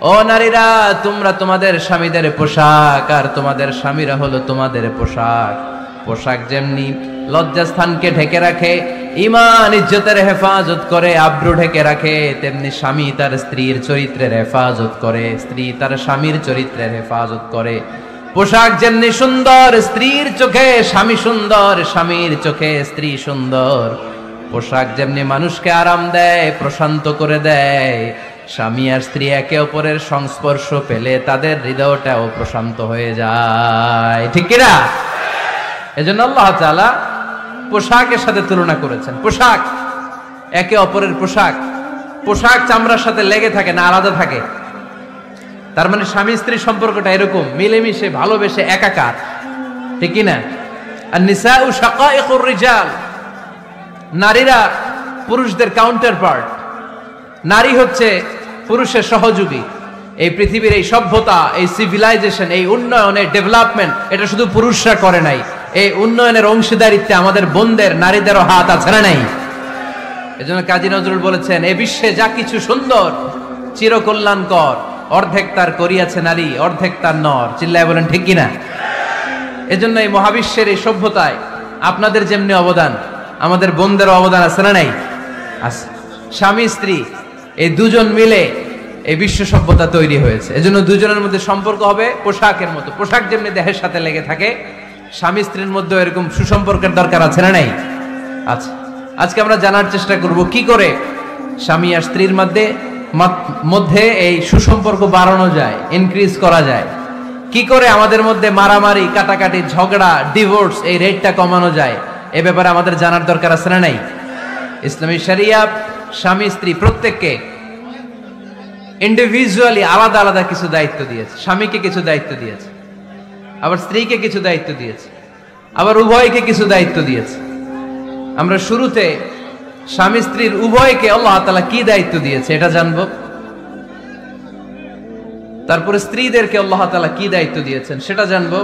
ও নারীরা, তোমরা তোমাদের স্বামীদের পোশাক, আর তোমাদের স্বামীরা হলো তোমাদের পোশাক। পোশাক যেমনি লজ্জাস্থানকে ঢেকে রাখে, ঈমান ইজ্জতের হেফাজত করে, আব্রু ঢেকে রাখে, তেমনি স্বামী তার স্ত্রীর চরিত্রের হেফাজত করে, স্ত্রী তার স্বামীর চরিত্রের হেফাজত করে। পোশাক যেমনি সুন্দর, স্ত্রীর চোখে স্বামী সুন্দর, স্বামীর চোখে স্ত্রী সুন্দর। পোশাক যেমনি মানুষকে আরাম দেয়, প্রশান্ত করে দেয়, স্বামী আর স্ত্রী একে অপরের সংস্পর্শ পেলে তাদের হৃদয়টাও প্রশান্ত হয়ে যায়, ঠিক কিনা? এজন্য আল্লাহ তাআলা পোশাকের সাথে তুলনা করেছেন। পোশাক একে অপরের পোশাক, পোশাক চামড়ার সাথে লেগে থাকে না, আলাদা থাকে। তার মানে স্বামী স্ত্রীর সম্পর্কটা এরকম মিলেমিশে ভালোবেসে একাকার, ঠিক কিনা? আর নিসাউ শাকাইকুর রিজাল, নারীরা পুরুষদের কাউন্টার পার্ট। নারী হচ্ছে পুরুষের সহযোগী। এই পৃথিবীর এই সভ্যতা, এই সিভিলাইজেশন, এই উন্নয়নের ডেভেলপমেন্ট, এটা শুধু পুরুষরা করে নাই। এই উন্নয়নের অংশীদারিত্বে আমাদের বোনদের, নারীদেরও হাত আছে না নাই? এজন্য কাজী নজরুল বলেছেন, এ বিশ্বে যা কিছু সুন্দর চিরকল্যাণকর, অর্ধেক তার করিয়াছে নারী, অর্ধেক তার নর। চিল্লায় বলেন ঠিক কিনা? এজন্য এই মহাবিশ্বের এই সভ্যতায় আপনাদের যেমনি অবদান, আমাদের বোনদেরও অবদান আছে না নাই? আছে। স্বামী স্ত্রী এই দুজন মিলে এই বিশ্ব সভ্যতা তৈরি হয়েছে। এজন্য দুজনের মধ্যে সম্পর্ক হবে পোশাকের মতো। পোশাক যেমনি দেহের সাথে লেগে থাকে, স্বামী স্ত্রীর মধ্যে এরকম সুসম্পর্কের দরকার আছে না নাই? আচ্ছা, আজকে আমরা জানার চেষ্টা করব কি করে স্বামী আর স্ত্রীর মধ্যে এই সুসম্পর্ক বাড়ানো যায়, ইনক্রিজ করা যায়। কি করে আমাদের মধ্যে মারামারি, কাটাকাটি, ঝগড়া, ডিভোর্স এই রেটটা কমানো যায়, এ ব্যাপারে আমাদের জানার দরকার আছে না নাই? ইসলামী শরিয়া স্বামী স্ত্রী প্রত্যেককে ইন্ডিভিজুয়ালি আলাদা আলাদা কিছু দায়িত্ব দিয়েছে। স্বামীকে কিছু দায়িত্ব দিয়েছে, আবার স্ত্রীকে কিছু দায়িত্ব দিয়েছে, আবার উভয়কে কিছু দায়িত্ব দিয়েছে। আমরা শুরুতে স্বামী স্ত্রীর উভয়কে আল্লাহ তাআলা কি দায়িত্ব দিয়েছে এটা জানবো। তারপরে স্ত্রীদেরকে আল্লাহ তাআলা কি দায়িত্ব দিয়েছেন সেটা জানবো।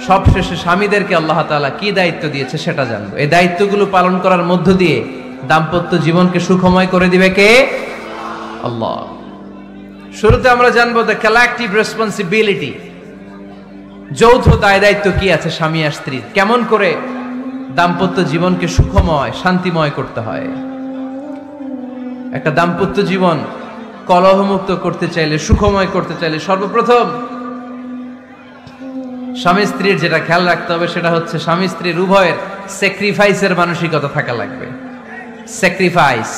সবশেষে স্বামীদেরকে আল্লাহ তাআলা কি দায়িত্ব দিয়েছে সেটা জানবো। এই দায়িত্বগুলো পালন করার মধ্য দিয়ে দাম্পত্য জীবনকে সুখময় করে দিবে কে? আল্লাহ। শুরুতে আমরা জানবো দ্য কালেকটিভ রেসপন্সিবিলিটি, যৌথ দায় দায়িত্ব কি আছে স্বামী আর স্ত্রীর, কেমন করে দাম্পত্য জীবনকে সুখময়, শান্তিময় করতে হয়। একটা দাম্পত্য জীবন কলহমুক্ত করতে চাইলে, সুখময় করতে চাইলে সর্বপ্রথম স্বামী স্ত্রীর যেটা খেয়াল রাখতে হবে সেটা হচ্ছে স্বামী স্ত্রীর উভয়ের স্যাক্রিফাইসের মানসিকতা থাকা লাগবে। স্যাক্রিফাইস,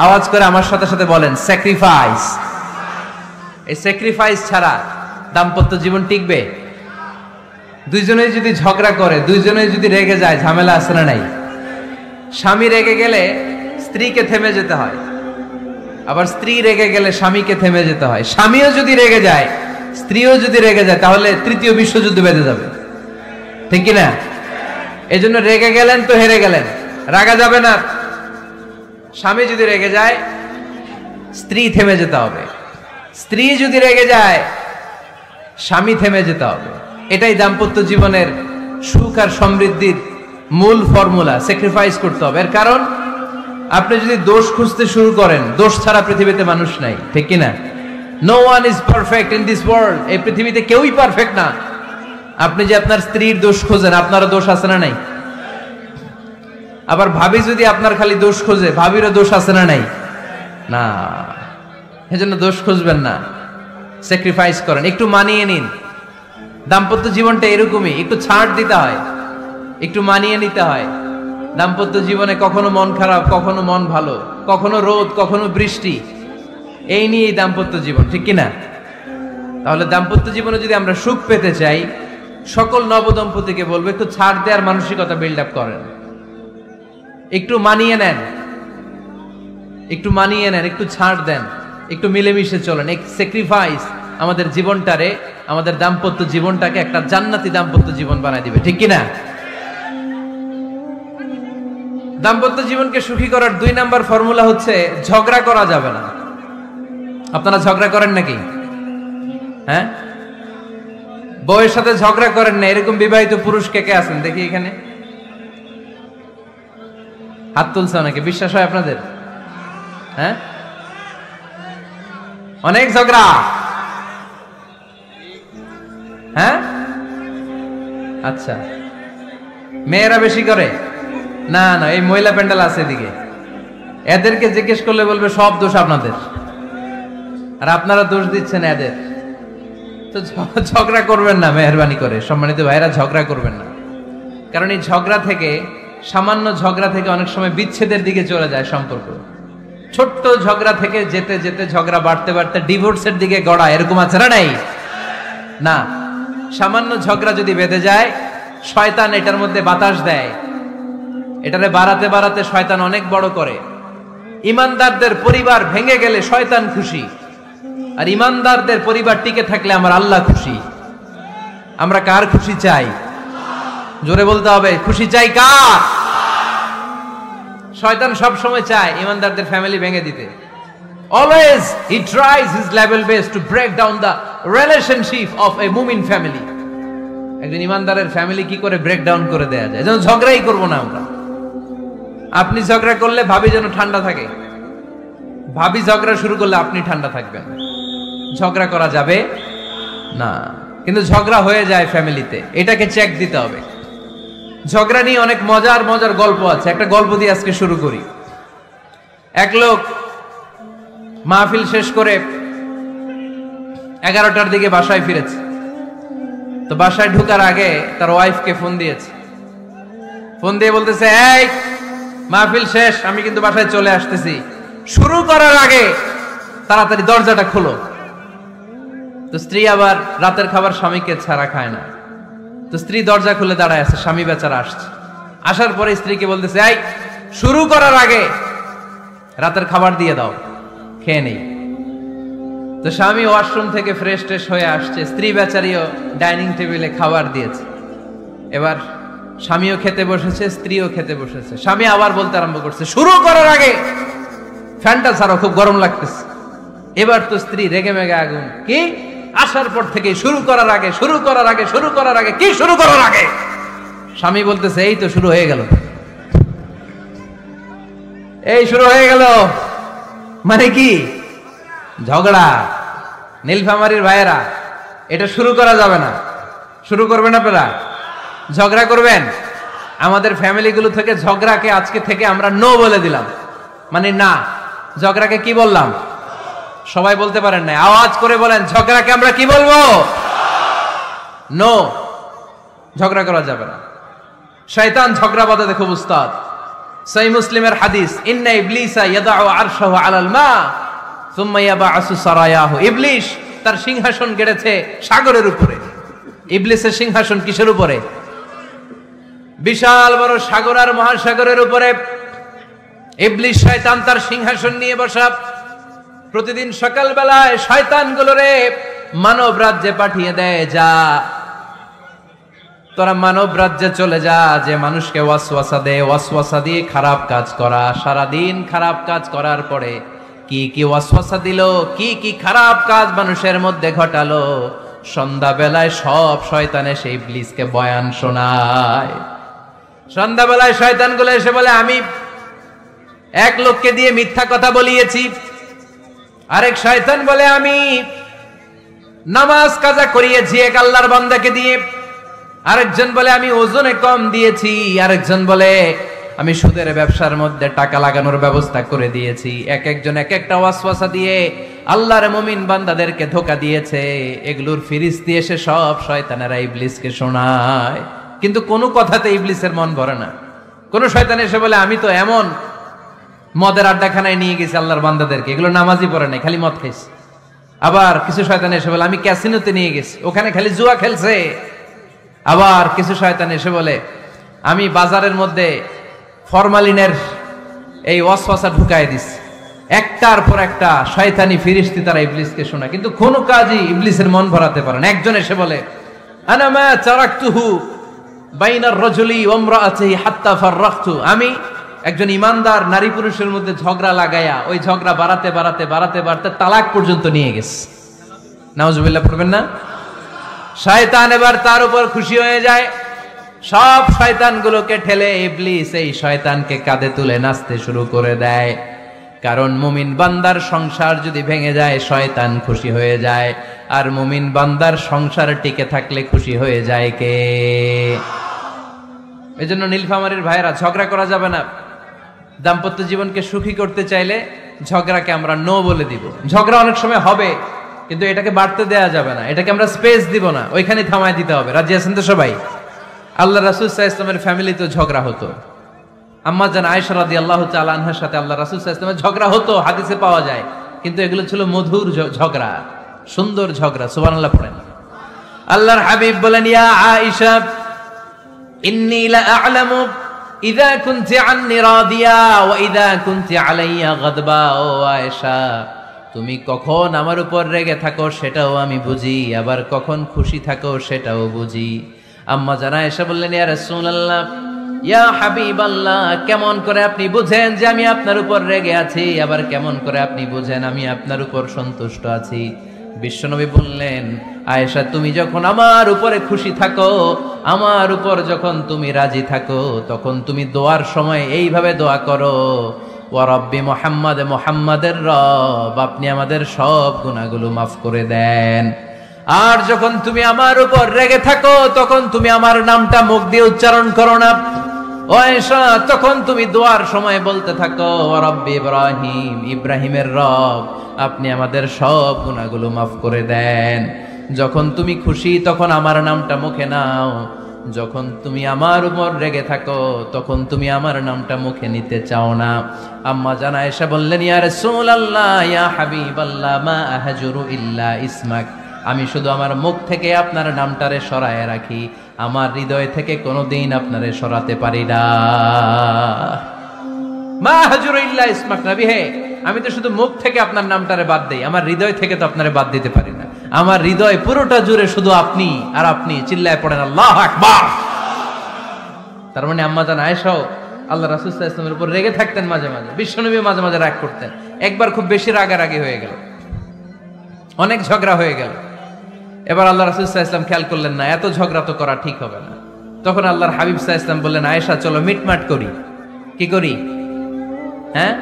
আওয়াজ করে আমার সাথে সাথে বলেন স্যাক্রিফাইস। এই স্যাক্রিফাইস ছাড়া দাম্পত্য জীবন টিকবে? দুইজনেই যদি ঝগড়া করে, দুইজনেই যদি রেগে যায়, ঝামেলা আছে না নাই? স্বামী রেগে গেলে স্ত্রীকে থেমে যেতে হয়, আবার স্ত্রী রেগে গেলে স্বামীকে থেমে যেতে হয়। স্বামীও যদি রেগে যায়, স্ত্রীও যদি রেগে যায়, তাহলে তৃতীয় বিশ্বযুদ্ধ বেঁধে যাবে, ঠিক কিনা? এই জন্য রেগে গেলেন তো হেরে গেলেন, রাগা যাবে না। স্বামী যদি রেগে যায়, স্ত্রী থেমে যেতে হবে। স্ত্রী যদি রেগে যায়, স্বামী থেমে যেতে হবে। এটাই দাম্পত্য জীবনের সুখ আর সমৃদ্ধির মূল ফর্মুলা। স্যাক্রিফাইস করতে হবে। এর কারণ আপনি যদি দোষ খুঁজতে শুরু করেন, দোষ ছাড়া পৃথিবীতে মানুষ নাই, ঠিক কিনা? No one is perfect in this world. এই পৃথিবীতে কেউই পারফেক্ট না। আপনি যে আপনার স্ত্রীর দোষ খোঁজেন, আপনারও দোষ আছে না নাই? আবার ভাবি যদি আপনার খালি দোষ খোঁজে, ভাবিরও দোষ আছে না নাই? না, এজন্য দোষ খুঁজবেন না, স্যাক্রিফাইস করেন, একটু মানিয়ে নিন। দাম্পত্য জীবনটা এরকমই, একটু ছাড় দিতে হয়, একটু মানিয়ে নিতে হয়। দাম্পত্য জীবনে কখনো মন খারাপ, কখনো মন ভালো, কখনো রোদ, কখনো বৃষ্টি, এই নিয়েই দাম্পত্য জীবন, ঠিক কিনা? তাহলে দাম্পত্য জীবনে যদি আমরা সুখ পেতে চাই, সকল নবদম্পতিকে বলবো একটু ছাড় দেওয়ার মানসিকতা বিল্ড আপ করেন। একটু মানিয়ে নেন, একটু মানিয়ে নেন, একটু ছাড় দেন, একটু মিলেমিশে চলেন। এক স্যাক্রিফাইস আমাদের জীবনটারে, আমাদের দাম্পত্য জীবনটাকে একটা জান্নাতি দাম্পত্য জীবন বানায় দিবে, ঠিক কিনা? দাম্পত্য জীবনকে সুখী করার 2 নাম্বার ফর্মুলা হচ্ছে ঝগড়া করা যাবে না। আপনারা ঝগড়া করেন নাকি? হ্যাঁ, বউয়ের সাথে ঝগড়া করেন না এরকম বিবাহিত পুরুষ কে কে আছেন দেখি এখানে? হাত তুলছে অনেকে। বিশ্বাস হয় আপনাদের? হ্যাঁ, অনেক ঝগড়া। হ্যাঁ, আচ্ছা, মেয়েরা বেশি করে? না না, এই মহিলা প্যান্ডেল আছে এদিকে, এদেরকে জিজ্ঞেস করলে বলবে সব দোষ আপনাদের, আর আপনারা দোষ দিচ্ছেন এদের। তো ঝগড়া করবেন না, মেহরবানি করে সম্মানিত ভাইরা, ঝগড়া করবেন না। কারণ এই ঝগড়া থেকে, সামান্য ঝগড়া থেকে অনেক সময় বিচ্ছেদের দিকে চলে যায় সম্পর্ক। ছোট্ট ঝগড়া থেকে যেতে যেতে ঝগড়া বাড়তে বাড়তে ডিভোর্সের দিকে গড়া, এরকম আছে না? নাই না। সামান্য ঝগড়া যদি বেঁধে যায়, শয়তান এটার মধ্যে বাতাস দেয়, এটারে বাড়াতে বাড়াতে শয়তান অনেক বড় করে। ইমানদারদের পরিবার ভেঙে গেলে শয়তান খুশি, আর ইমানদারদের পরিবার টিকে থাকলে আমার আল্লাহ খুশি। আমরা কার খুশি চাই? জোরে বলতে হবে, খুশি চাই কার? শয়তান সব সময় চায় ইমানদারদের ফ্যামিলি ভেঙে দিতে। Always he tries his level best to break down the relationship of a mu'min family. একজন ইমানদারের ফ্যামিলি কি করে ব্রেক ডাউন করে দেয়া যায়? যেন ঝগড়াই করব না আমরা। আপনি ঝগড়া করলে ভাবি যেন ঠান্ডা থাকে, ভাবি ঝগড়া শুরু করলে আপনি ঠান্ডা থাকবেন। ঝগড়া করা যাবে না, কিন্তু ঝগড়া হয়ে যায় ফ্যামিলিতে, এটাকে চেক দিতে হবে। ঝগড়া নিয়ে অনেক মজার মজার গল্প আছে, একটা গল্প দিয়ে আজকে শুরু করি। এক লোক মাহফিল শেষ করে 11টার দিকে বাসায় ফিরেছে। তো বাসায় ঢোকার আগে তার ওয়াইফকে ফোন দিয়েছে, ফোন দিয়ে বলতেছে, এই মাহফিল শেষ, আমি কিন্তু বাসায় চলে আসতেছি, শুরু করার আগে তাড়াতাড়ি দরজাটা খোলো। তো স্ত্রী আবার রাতের খাবার স্বামীকে ছাড়া খায় না, তো স্ত্রী দরজা খুলে দাঁড়ায় আছে, স্বামী বেচারা আসছে। আসার পরে স্ত্রীকে বলতেছে, এই শুরু করার আগে রাতের খাবার দিয়ে দাও, খেয়ে নেই। তো স্বামী ওয়াশরুম থেকে ফ্রেশ ট্রেশ হয়ে আসছে, স্ত্রী বেচারিও ডাইনিং টেবিলে খাবার দিয়েছে। এবার স্বামীও খেতে বসেছে, স্ত্রীও খেতে বসেছে। স্বামী আবার বলতে আরম্ভ করছে, শুরু করার আগে ফ্যানটা ছাড়ো, খুব গরম লাগতেছে। এবার তো স্ত্রী রেগে মেগে আগুন, কি আসার পর থেকে শুরু করার আগে, শুরু করার আগে, শুরু করার আগে, কি শুরু করার আগে? স্বামী বলতেছে, এই তো শুরু হয়ে গেল, এই শুরু হয়ে গেল। মানে কি? ঝগড়া। নীলফামারীর ভাইয়েরা, এটা শুরু করা যাবে না। শুরু করবেন আপনারা? ঝগড়া করবেন? আমাদের ফ্যামিলিগুলো থেকে ঝগড়াকে আজকে থেকে আমরা নো বলে দিলাম। মানে না, ঝগড়াকে কি বললাম? সবাই বলতে পারেন না, আওয়াজ করে বলেন, ঝগড়াকে আমরা কি বলবো? নো। ঝগড়া করা যাবে না। শয়তান ঝগড়া বাঁধাতে খুব উস্তাদ। সহিহ মুসলিমের হাদিস, ইন্না ইবলিসা ইয়াদাউ আরশাহু আলাল মা সুম্মা ইয়াবআসু সারায়াহু। ইবলিস তার সিংহাসন গেড়েছে সাগরের উপরে। ইবলিসের সিংহাসন কিসের উপরে? বিশাল বড় সাগর আর মহাসাগরের উপরে ইবলিস শয়তান তার সিংহাসন নিয়ে বসা। প্রতিদিন সকালবেলায় শয়তানগুলোরে মানব রাজ্যে পাঠিয়ে দেয়, যা তোরা মানব রাজ্যে চলে যা, যে মানুষকে ওয়াসওয়াসা দেয়, ওয়াসওয়াসা দিয়ে খারাপ কাজ করা। সারাদিন খারাপ কাজ করার পরে কি কি ওয়াসওয়াসা দিল, কি কি খারাপ কাজ মানুষের মধ্যে ঘটালো, সন্ধ্যাবেলায় সব শয়তানে সেই ইবলিসকে বয়ান শোনায়। সন্ধ্যাবেলায় শয়তানগুলো এসে বলে, আমি এক লোককে দিয়ে মিথ্যা কথা বলিয়েছি। আরেক শয়তান বলে, আমি নামাজ কাজা করিয়েছি এক আল্লাহর বান্দাকে দিয়ে। আরেকজন বলে, আমি ওজনে কম দিয়েছি। আরেকজন বলে, আমি সুদের ব্যবসার মধ্যে টাকা লাগানোর ব্যবস্থা করে দিয়েছি। এক একজন এক একটা ওয়াসওয়াসা দিয়ে আল্লাহর মুমিন বান্দাদেরকে ধোঁকা দিয়েছে। এগুলোর ফিরিস্তি এসে সব শয়তানেরা ইবলিসকে শোনায়, কিন্তু কোনো কথাতে ইবলিসের মন ভরে না। কোন শয়তান এসে বলে, আমি তো এমন মদের আড্ডাখানায় নিয়ে গেছি আল্লাহর বান্দাদেরকে, এগুলো নামাজই পড়ে নাই, খালি মদ খাইছে। আবার কিছু শয়তান এসে বলে, আমি ক্যাসিনোতে নিয়ে গেছি, ওখানে খালি জুয়া খেলছে। আবার কিছু শয়তান এসে বলে, আমি বাজারের মধ্যে ফরমালিনের এই ওয়াসওয়াসা ঢুকায় দিছি। একটার পর একটা শয়তানি ফিরিস্তি তারা ইবলিসকে শোনায়, কিন্তু কোনো কাজই ইবলিসের মন ভরাতে পারে না। একজন এসে বলে, আনা মা তারাকতুহু বাইনার রাজুলি ওয়া ইমরাআতিহি হাত্তা ফাররাকতু। আমি একজন ইমানদার নারী পুরুষের মধ্যে ঝগড়া লাগায়া ওই ঝগড়া বাড়াতে বাড়াতে বাড়াতে বাড়াতে তালাক পর্যন্ত নিয়ে গেছে। নাউজুবিল্লাহ পড়বেন না? শয়তান এবার তার উপর খুশি হয়ে যায়। সব শয়তানগুলোকে ঠেলে ইবলিস এই শয়তানকে কাঁধে তুলে নাচতে শুরু করে দেয়। কারণ মুমিন বান্দার সংসার যদি ভেঙে যায় শয়তান খুশি হয়ে যায়, আর মুমিন বান্দার সংসার টিকে থাকলে খুশি হয়ে যায় কে? এজন্য নীলফামারীর ভাইরা, ঝগড়া করা যাবে না। দাম্পত্য জীবনকে সুখী করতে চাইলে ঝগড়াকে আমরা নো বলে দিব। ঝগড়া অনেক সময় হবে, কিন্তু এটাকে বাড়তে দেয়া যাবে না, এটাকে আমরা স্পেস দিব না, ওইখানে থামায় দিতে হবে। রাজি আছেন তো সবাই? আল্লাহ রাসূল সাল্লাল্লাহু আলাইহি ওয়াসাল্লামের ফ্যামিলিতে ঝগড়া হতো। আম্মা জান আয়েশা রাদিয়াল্লাহু তাআলা আনহার সাথে আল্লাহ রাসূল সাল্লাল্লাহু আলাইহি ওয়াসাল্লামের ঝগড়া হতো, হাদিসে পাওয়া যায়। কিন্তু এগুলো ছিল মধুর ঝগড়া, সুন্দর ঝগড়া। সুবহানাল্লাহ পড়েন। আল্লাহর হাবিব বলেন, ইয়া আয়েশা ইন্নী লা আ'লামু ইযা কুনতি আন্নী রাদিয়া ওয়া ইযা কুনতি আলাইয়া গাদবা। ও আয়েশা, তুমি কখন আমার উপর রেগে থাকো সেটাও আমি বুঝি, আবার কখন খুশি থাকো সেটাও বুঝি। আম্মা জান আয়েশা বললেন, ইয়া রাসূলুল্লাহ, ইয়া হাবিবাল্লাহ, কেমন করে আপনি বুঝেন যে আমি আপনার উপর রেগে আছি, আবার কেমন করে আপনি বুঝেন আমি আপনার উপর সন্তুষ্ট আছি? বিশ্বনবী বললেন, আয়েশা, তুমি যখন আমার উপরে খুশি থাকো, আমার উপর যখন তুমি রাজি থাকো, তখন তুমি দোয়ার সময় এইভাবে দোয়া করো, ওয়া রব্বি মুহাম্মাদ, মুহাম্মাদের রব, আপনি আমাদের সব গুনাহগুলো মাফ করে দেন। আর যখন তুমি আমার উপর রেগে থাকো, তখন তুমি আমার নামটা মুখ দিয়ে উচ্চারণ করো না। ও আয়েশা, তখন তুমি দোয়ার সময় বলতে থাকো, ওয়া রব্বি ইব্রাহিম, ইব্রাহিমের রব, আপনি আমাদের সব গুনাহগুলো মাফ করে দেন। যখন তুমি খুশি তখন আমার নামটা মুখে নাও, যখন তুমি আমার উপর রেগে থাকো তখন তুমি আমার নামটা মুখে নিতে চাও না। আম্মা জান আয়েশা বললেন, ইয়া রাসূলুল্লাহ, ইয়া হাবিবাল্লাহ, মা আহজুরু ইল্লা ইসমাক, আমি শুধু আমার মুখ থেকে আপনার নামটারে সরায় রাখি, আমার হৃদয় থেকে কোনোদিন আপনারে সরাতে পারি না। মা আহজুরু ইল্লা ইসমাক, নবী হে, আমি তো শুধু মুখ থেকে আপনার নামটারে বাদ দেই, আমার হৃদয় থেকে তো আপনারে বাদ দিতে পারি না। আমার হৃদয় পুরোটা জুড়ে শুধু আপনি আর আপনি। চিল্লায় পড়েন আল্লাহু আকবার। তার মানে আম্মা জান আয়েশাও আল্লাহ রাসূল সাল্লাল্লাহু আলাইহি ওয়াসাল্লামের উপর রেগে থাকতেন মাঝে মাঝে, বিশ্বনবী মাঝে মাঝে রাগ করতেন। একবার খুব বেশি রাগারাগি হয়ে গেল, অনেক ঝগড়া হয়ে গেল। এবার আল্লাহ রাসূল সাল্লাল্লাহু আলাইহি ওয়াসাল্লাম খেয়াল করলেন না, এত ঝগড়া তো করা ঠিক হবে না। তখন আল্লাহর হাবিব সাল্লাল্লাহু আলাইহি ওয়াসাল্লাম বললেন, আয়েশা, চলো মিটমাট করি। কি করি? হ্যাঁ,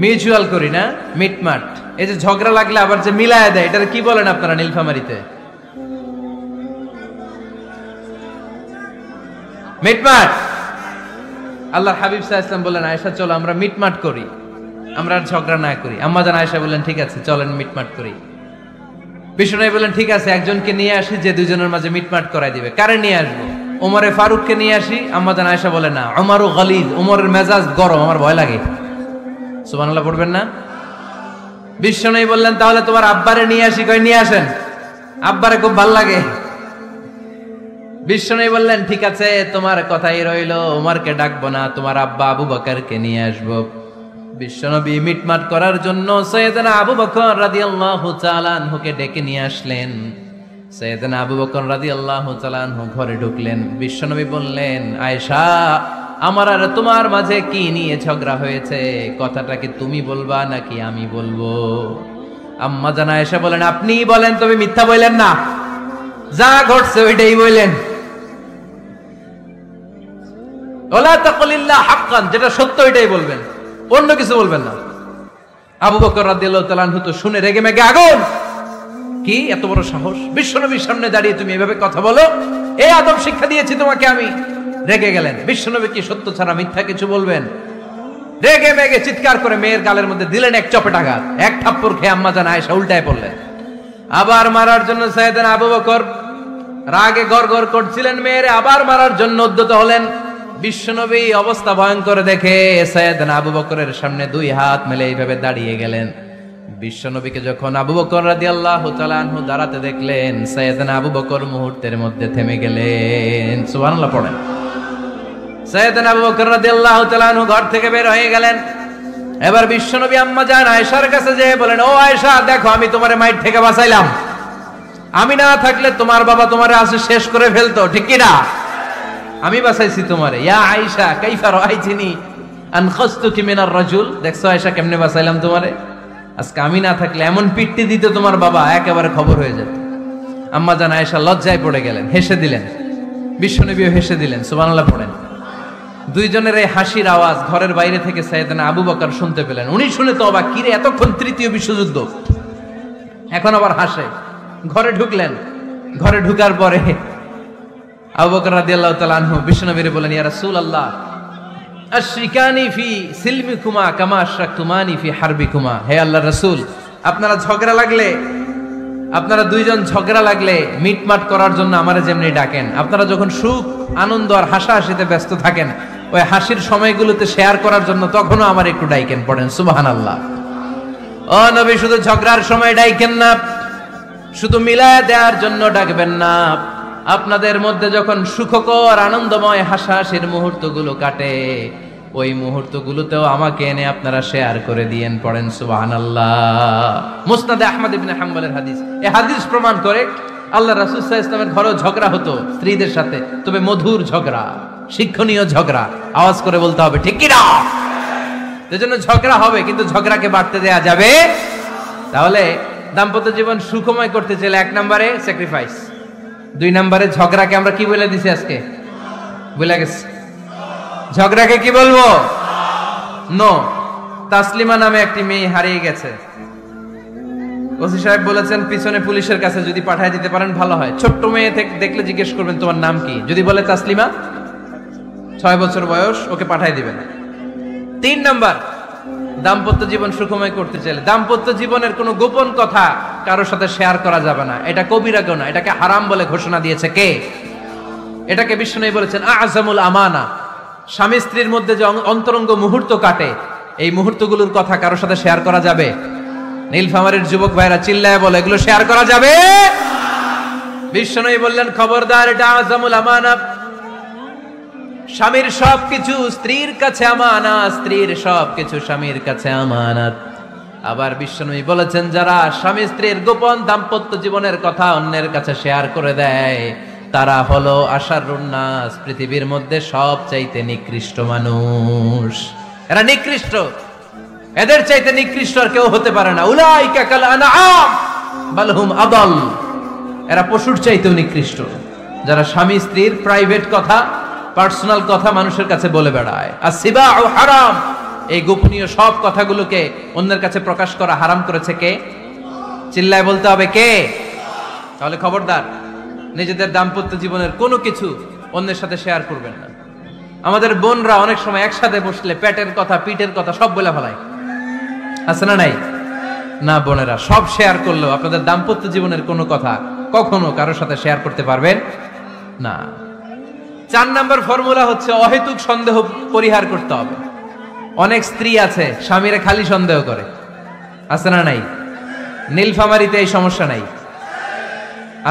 মিউচুয়াল করি না, মিটমাট। এই যে ঝগড়া লাগলে আবার যে মিলায় দেয়, এটা কি বলেন আপনারা নীলফামারীতে? মিটমাট। আল্লাহর হাবিব সাল্লাল্লাহু আলাইহি ওয়াসাল্লাম বললেন, আয়েশা, চলো আমরা মিটমাট করি, আমরা আর ঝগড়া না করি। আম্মা জান আয়েশা বললেন, ঠিক আছে, চলেন মিটমাট করি। বিশ্বনবী বললেন, ঠিক আছে, একজনকে নিয়ে আসি যে দুইজনের মাঝে মিটমাট করাই দিবে। কারে নিয়ে আসবো? ওমরে ফারুককে নিয়ে আসি। আম্মা জান আয়েশা বলে, না, ওমরও গলিদ, ওমরের মেজাজ গরম, আমার ভয় লাগে। সুবহানাল্লাহ পড়বেন না? বিশ্বনবী বললেন, তাহলে তোমার আব্বারে নিয়ে আসি। কই, নিয়ে আসেন, আব্বারে খুব ভাল লাগে। বিশ্বনবী বললেন, ঠিক আছে, তোমার কথাই রইলো, ওমরকে ডাকবো না, তোমার আব্বা আবু বকরকে নিয়ে আসবো। বিশ্বনবী মিটমাট করার জন্য সাইয়েদনা আবু বকর রাদিয়াল্লাহু তাআলা আনহুকে ডেকে নিয়ে আসলেন। সাইয়েদনা আবু বকর রাদিয়াল্লাহু তাআলা আনহু ঘরে ঢুকলেন। বিশ্বনবী বললেন, আয়েশা, আমার আর তোমার মাঝে কি নিয়ে ঝগড়া হয়েছে? কথাটা কি তুমি বলবা নাকি আমি বলবো? আম্মা জান আয়েশা বলেন, আপনিই বলেন, তবে মিথ্যা বললেন না, যা ঘটছে ওইটাই বললেন। ওয়ালা তাকুলিল্লা হাক্কান, যেটা সত্য ওইটাই বলবেন, অন্য কিছু বলবেন না। আবু বকর রাদিয়াল্লাহু তাআলা আনহু তো শুনে রেগে মেগে আগুন। কি এত বড় সাহস, বিশ্বনবীর সামনে দাঁড়িয়ে তুমি এভাবে কথা বলো? এই আদব শিক্ষা দিয়েছি তোমাকে আমি। রেগে গেলেন। বিশ্বনবী কি সত্য ছাড়া মিথ্যা কিছু বলবেন? রেগে মেগে চিৎকার করে মেয়ের গালের মধ্যে দিলেন এক চপেটাঘাত। এক থাপ্পড় খেয়ে আম্মা জান আয়েশা উল্টায় পড়লেন। আবার মারার জন্য সাইয়েদনা আবু বকর রাগে গড়গড় করছিলেন, মেয়েরে আবার মারার জন্য উদ্যত হলেন। বিশ্বনবী অবস্থা ভয়ঙ্কর দেখে সাইয়েদনা আবু বকরের সামনে দুই হাত মেলে এইভাবে দাঁড়িয়ে গেলেন। বিশ্বনবীকে যখন আবু বকর রাদিয়াল্লাহু তাআলা আনহু দাঁড়াতে দেখলেন, সাইয়েদনা আবু বকর মুহূর্তের মধ্যে থেমে গেলেন। সুবহানাল্লাহ পড়েন। সাইয়েদনা আবু বকর রাদিয়াল্লাহু তাআলা আনহু ঘর থেকে বের হয়ে গেলেন। এবার বিশ্বনবী আম্মা জান আয়েশার কাছে যেয়ে বলেন, ও আয়েশা, দেখো, আমি তোমারে মাইর থেকে বাঁচাইলাম। আমি না থাকলে তোমার বাবা তোমারে আসে শেষ করে ফেলতো, ঠিক কি না? আমি বাঁচাইছি তোমারে। ইয়া আয়েশা, কাইফা রাআইতিনি আনখাসতুকি মিনার রাজুল, দেখছো আয়েশা কেমনে বাঁচাইলাম তোমারে? আজকে আমি না থাকলে এমন পিট্টি দিত তোমার বাবা, একেবারে খবর হয়ে যেত। আম্মা জান আয়েশা লজ্জায় পড়ে গেলেন, হেসে দিলেন। বিশ্বনবীও হেসে দিলেন। সুবহানাল্লাহ পড়েন। দুইজনের এই হাসির আওয়াজ ঘরের বাইরে থেকে সাইয়েদনা আবু বকর শুনতে পেলেন। উনি শুনে তো অবাক, কিরে এতক্ষণ তৃতীয় বিশ্বযুদ্ধ, এখন আবার হাসে। ঘরে ঢুকলেন, ঘরে ঢুকার পরে আবু বকর রাদিয়াল্লাহু তাআলা আনহু বিশ্বনবীরে বলেন, ইয়া রাসূলুল্লাহ আশরিকানি ফি সিলমিকুমা কামা আশরাকতুমানি ফি হারবিকুমা। হে আল্লাহর রাসূল, আপনারা দুইজন ঝগড়া লাগলে মিটমাট করার জন্য আমারে যেমনি ডাকেন, আপনারা যখন সুখ আনন্দ আর হাসাহাসিতে ব্যস্ত থাকেন, ওই হাসির সময়গুলোতে শেয়ার করার জন্য তখনও আমার একটু ডাইকেন। পড়েন সুবহানাল্লাহ। ও নবী, শুধু ঝগড়ার সময় ডাইকেন না, শুধু মিলায়া দেওয়ার জন্য ডাকবেন না। আপনাদের মধ্যে যখন সুখকর আনন্দময় হাসাহাসির মুহূর্তগুলো কাটে, ওই মুহূর্তগুলোতেও আমাকে এনে আপনারা শেয়ার করে দিয়েন। পড়েন সুবহানাল্লাহ। মুসনাদে আহমদ ইবনে হাম্বলের হাদিস। এই হাদিস প্রমাণ করে আল্লাহ রাসূল সাল্লাল্লাহু আলাইহি ওয়াসাল্লামের ঘরেও ঝগড়া হতো স্ত্রীদের সাথে, তবে মধুর ঝগড়া, শিক্ষণীয় ঝগড়া। আওয়াজ করে বলতে হবে ঠিক কি না? এজন্য ঝগড়া হবে, কিন্তু ঝগড়াকে বাড়তে দেয়া যাবে। তাহলে দাম্পত্য জীবন সুখময় করতে চাইলে 1 নম্বরে স্যাক্রিফাইস, 2 নম্বরে ঝগড়াকে আমরা কি বলে দিছি আজকে? ভুলে গেছি। ঝগড়াকে কি বলবো? নো। তাসলিমা নামে একটি মেয়ে হারিয়ে গেছে। ওসি সাহেব বলেছেন পিছনে পুলিশের কাছে যদি পাঠিয়ে দিতে পারেন ভালো হয়। ছোট্ট মেয়ে দেখলে জিজ্ঞেস করবেন তোমার নাম কি, যদি বলে তাসলিমা, 6 বছর বয়স, ওকে পাঠিয়ে দিবেন। 3 নাম্বার, দাম্পত্য জীবন সুখময় করতে চাইলে দাম্পত্য জীবনের কোনো গোপন কথা কারোর সাথে শেয়ার করা যাবে না। এটা কবিরা গুনাহ, এটাকে হারাম বলে ঘোষণা দিয়েছে কে? এটাকে বিশ্বনবী বলেছেন আযমুল আমানা। স্বামী স্ত্রীর মধ্যে যে অন্তরঙ্গ মুহূর্ত কাটে, এই মুহূর্তগুলোর কথা কারোর সাথে শেয়ার করা যাবে? নীলফামারীর যুবক ভাইরা চিল্লায় বলে, এগুলো শেয়ার করা যাবে? বিশ্বনবী বললেন খবরদার, এটা আযমুল আমানা। স্বামীর সবকিছু স্ত্রীর কাছে আমানত, স্ত্রীর সবকিছু স্বামীর কাছে আমানত। আবার বিশ্বনবী বলেছেন, যারা স্বামী স্ত্রীর গোপন দাম্পত্য জীবনের কথা অন্যের কাছে শেয়ার করে দেয়, তারা হলো আশারুন নাস, পৃথিবীর মধ্যে সবচাইতে নিকৃষ্ট মানুষ। এরা নিকৃষ্ট, এদের চাইতে নিকৃষ্ট আর কেউ হতে পারে না। উলাইকা কাল আনআম বাল হুম আদাল। এরা পশুর চাইতেও নিকৃষ্ট, যারা স্বামী স্ত্রীর প্রাইভেট কথা, পার্সোনাল কথা মানুষের কাছে বলে বেড়ায়। আসিবাউ হারাম, এই গোপনীয় সব কথাগুলোকে অন্যের কাছে প্রকাশ করা হারাম করেছে কে? চিল্লায় বলতে হবে কে? তাহলে খবরদার, নিজেদের দাম্পত্য জীবনের কোনো কিছু অন্যের সাথে শেয়ার করবেন না। আমাদের বোনরা অনেক সময় একসাথে বসলে পেটের কথা, পিঠের কথা সব বলে ফেলায়, আছে না নাই? না বোনেরা, সব শেয়ার করলেও আপনাদের দাম্পত্য জীবনের কোনো কথা কখনো কারোর সাথে শেয়ার করতে পারবেন না। 4 নম্বর ফর্মুলা হচ্ছে অহেতুক সন্দেহ পরিহার করতে হবে। অনেক স্ত্রী আছে স্বামীরে খালি সন্দেহ করে, আছে না নাই? নীলফামারীতে এই সমস্যা নাই?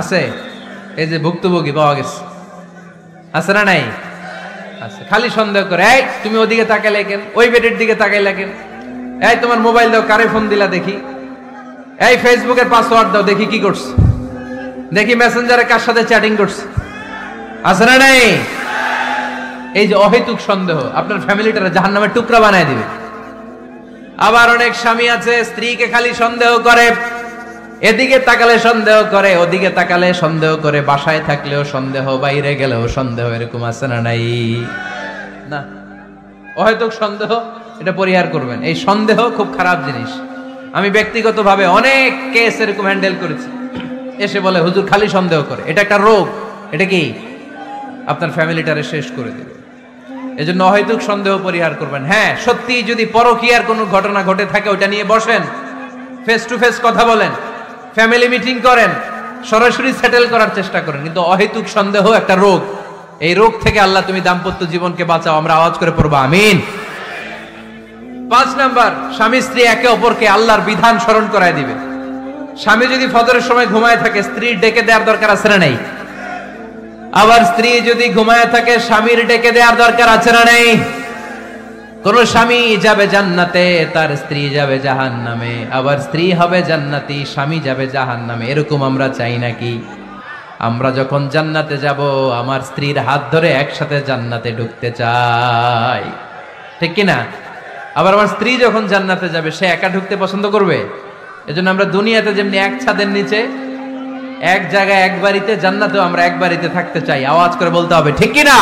আছে। এই যে ভুক্তভোগী পাওয়া গেছে, আছে না নাই? আছে। খালি সন্দেহ করে, এই তুমি ওদিকে তাকাইলে কেন, ওই বেডের দিকে তাকাইলে কেন, এই তোমার মোবাইল দাও, কারে ফোন দিলা দেখি, এই ফেসবুকের পাসওয়ার্ড দাও দেখি কি করছে, দেখি মেসেঞ্জারে কার সাথে চ্যাটিং করছে, আছে না নাই? এই যে অহেতুক সন্দেহ আপনার ফ্যামিলিটারে জাহান্নামের টুকরা বানায় দিবে। আবার অনেক স্বামী আছে স্ত্রীকে খালি সন্দেহ করে, এদিকে তাকালে সন্দেহ করে, ওদিকে তাকালে সন্দেহ করে, বাসায় থাকলেও সন্দেহ, বাইরে গেলেও সন্দেহ, এরকম আছে না নাই? না, অহেতুক সন্দেহ এটা পরিহার করবেন। এই সন্দেহ খুব খারাপ জিনিস। আমি ব্যক্তিগতভাবে অনেক কেস এরকম হ্যান্ডেল করেছি। এসে বলে হুজুর খালি সন্দেহ করে, এটা একটা রোগ। এটা কি? আপনার ফ্যামিলিটারে শেষ করে দেবে। এজন্য অহেতুক সন্দেহ পরিহার করবেন। হ্যাঁ, সত্যি যদি পরকীয়ার কোনো ঘটনা ঘটে থাকে ওটা নিয়ে বসেন, ফেস টু ফেস কথা বলেন, ফ্যামিলি মিটিং করেন, সরাসরি সেটেল করার চেষ্টা করেন। কিন্তু অহেতুক সন্দেহ একটা রোগ। এই রোগ থেকে আল্লাহ তুমি দাম্পত্য জীবনকে বাঁচাও। আমরা আওয়াজ করে পড়বো আমিন। 5 নাম্বার, স্বামী স্ত্রী একে অপরকে আল্লাহর বিধান স্মরণ করায় দিবে। স্বামী যদি ফজরের সময় ঘুমায় থাকে, স্ত্রীর ডেকে দেওয়ার দরকার আছে না নাই? আবার স্ত্রী যদি ঘুমায় থাকে, স্বামীর ডেকে দেওয়ার দরকার আছে না নাই? কোন স্বামী যাবে জান্নাতে, তার স্ত্রী যাবে জাহান্নামে। আবার স্ত্রী হবে জান্নাতি, স্বামী যাবে জাহান্নামে। এরকম আমরা চাই নাকি? আমরা যখন জান্নাতে যাব, আমার স্ত্রীর হাত ধরে একসাথে জান্নাতে ঢুকতে চাই, ঠিক কিনা? আবার আমার স্ত্রী যখন জান্নাতে যাবে, সে একা ঢুকতে পছন্দ করবে। এজন্য আমরা দুনিয়াতে যেমনি এক ছাদের নিচে, এক জায়গায়, এক বাড়িতে, জান্নাতেও আমরা এক বাড়িতে থাকতে চাই। আওয়াজ করে বলতে হবে ঠিক কিনা?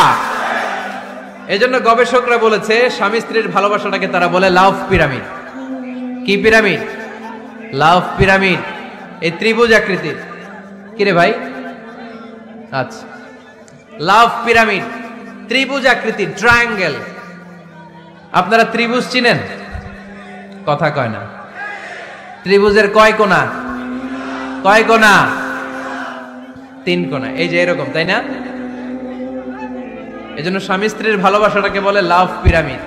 এজন্য গবেষকরা বলেছে স্বামী স্ত্রীর ভালোবাসাটাকে তারা বলে লাভ পিরামিড। কি পিরামিড? লাভ পিরামিড। এই ত্রিভুজ আকৃতির। কিরে ভাই? আচ্ছা, লাভ পিরামিড, ত্রিভুজ আকৃতির, ট্রায়াঙ্গেল। আপনারা ত্রিভুজ চিনেন? কথা কয় না। ত্রিভুজের কয় কোণা? কয় কোণা? 3 কোণা। এই যে এরকম, তাই না? এজন্য স্বামী স্ত্রীর ভালোবাসাটাকে বলে লাভ পিরামিড।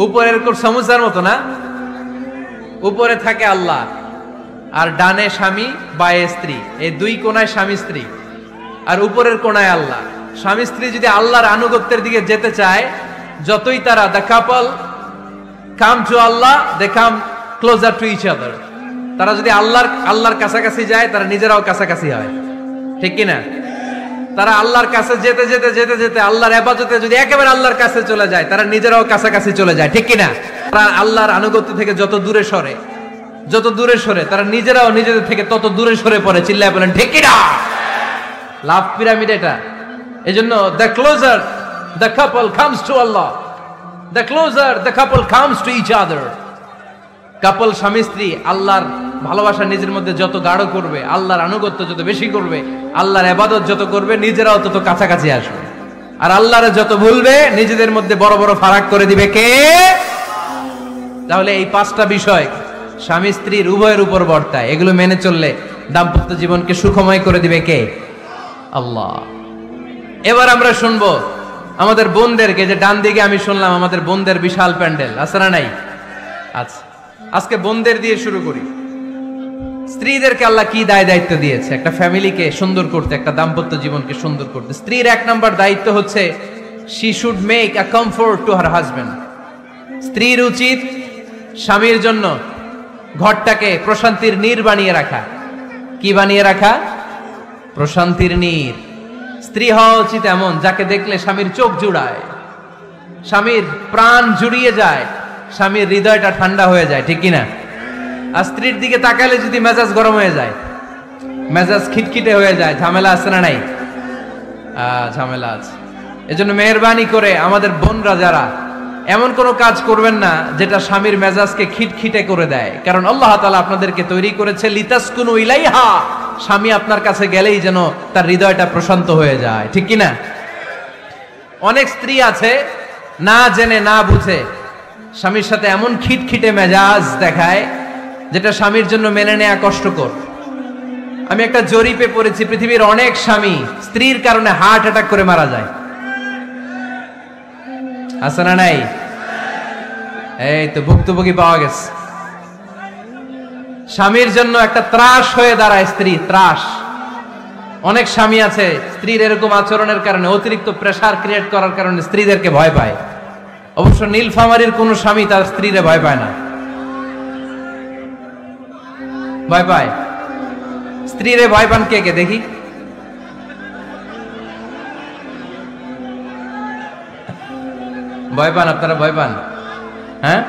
উপরের সমুচার মতো না, উপরে থাকে আল্লাহ আর ডানে স্বামী বায়ে স্ত্রী, এই 2 কোণায় স্বামী স্ত্রী, আর উপরের কোণায় আল্লাহ। স্বামী স্ত্রী যদি আল্লাহর আনুগত্যের দিকে যেতে চায়, যতই তারা the couple come to Allah, they come closer to each other. তারা যদি আল্লাহর কাছাকাছি যায়, তারা নিজেরাও কাছাকাছি হয়, ঠিক কিনা? তারা আল্লাহর কাছে যেতে যেতে যেতে যেতে আল্লাহর ইবাদতে যদি একেবারে আল্লাহর কাছে চলে যায়, তারা নিজেরাও কাছাকাছি চলে যায়, ঠিক কিনা? তারা আল্লাহর আনুগত্য থেকে যত দূরে সরে তারা নিজেরাও নিজেদের থেকে তত দূরে সরে পড়ে। চিল্লায় বলেন ঠিক কিনা? লাভ পিরামিড এটা। এজন্য the closer the couple comes to Allah, the closer the couple comes to each other. Couple স্বামী স্ত্রী আল্লাহর ভালোবাসা নিজের মধ্যে যত গাঢ় করবে, আল্লাহর আনুগত্য যত বেশি করবে, আল্লাহর ইবাদত যত করবে, নিজেরাও তত কাছাকাছি আসবে। আর আল্লাহরে যত ভুলবে, নিজেদের মধ্যে বড় বড় ফারাক করে দিবে কে? তাহলে এই 5টা বিষয় স্বামী স্ত্রীর উভয়ের উপর বর্তায়। এগুলো মেনে চললে দাম্পত্য জীবনকে সুখময় করে দিবে কে? আল্লাহ। এবার আমরা শুনবো আমাদের বোনদেরকে, যে ডান দিকে আমি শুনলাম আমাদের বোনদের বিশাল প্যান্ডেল আছে না নাই? আচ্ছা, আজকে বোনদের দিয়ে শুরু করি। স্ত্রীদেরকে আল্লাহ কি দায়িত্ব দিয়েছে একটা ফ্যামিলিকে সুন্দর করতে, একটা দাম্পত্য জীবনকে সুন্দর করতে? স্ত্রীর 1 নম্বর দায়িত্ব হচ্ছে she should make a comfort to her husband. স্ত্রীর উচিত স্বামীর জন্য ঘরটাকে প্রশান্তির নীর বানিয়ে রাখা। কি বানিয়ে রাখা? প্রশান্তির নীর। স্ত্রী হওয়া উচিত এমন যাকে দেখলে স্বামীর চোখ জুড়ায়, স্বামীর প্রাণ জুড়িয়ে যায়, স্বামীর হৃদয়টা ঠান্ডা হয়ে যায়, ঠিক কিনা? আর স্ত্রীর দিকে তাকালে যদি মেজাজ গরম হয়ে যায়, মেজাজ খিটখিটে হয়ে যায়, ঝামেলা আছে না নাই? ঝামেলা আছে। এজন্য মেহেরবানি করে আমাদের বোনরা যারা, এমন কোন কাজ করবেন না যেটা স্বামীর মেজাজকে খিটখিটে করে দেয়। কারণ আল্লাহ তাআলা আপনাদেরকে তৈরি করেছে লিতাসকুনু ইলাইহা, স্বামী আপনার কাছে গেলেই যেন তার হৃদয়টা প্রশান্ত হয়ে যায়, ঠিক কিনা? অনেক স্ত্রী আছে না জেনে না বুঝে স্বামীর সাথে এমন খিটখিটে মেজাজ দেখায় যেটা স্বামীর জন্য মেনে নেওয়া কষ্টকর। আমি একটা জরিপে পড়েছি, পৃথিবীর অনেক স্বামী স্ত্রীর কারণে হার্ট অ্যাটাক করে মারা যায়। আছে না নাই? এই তো ভুক্তভোগী পাওয়া গেছে। স্বামীর জন্য একটা ত্রাস হয়ে দাঁড়ায় স্ত্রী, ত্রাস। অনেক স্বামী আছে স্ত্রীর এরকম আচরণের কারণে, অতিরিক্ত প্রেসার ক্রিয়েট করার কারণে স্ত্রীদেরকে ভয় পায়। অবশ্য নীলফামারীর কোন স্বামী তার স্ত্রীরে ভয় পায় না। ভয় পায়? স্ত্রীরে ভয় পান কে কে দেখি? ভয় পান আপনারা? ভয় পান? হ্যাঁ,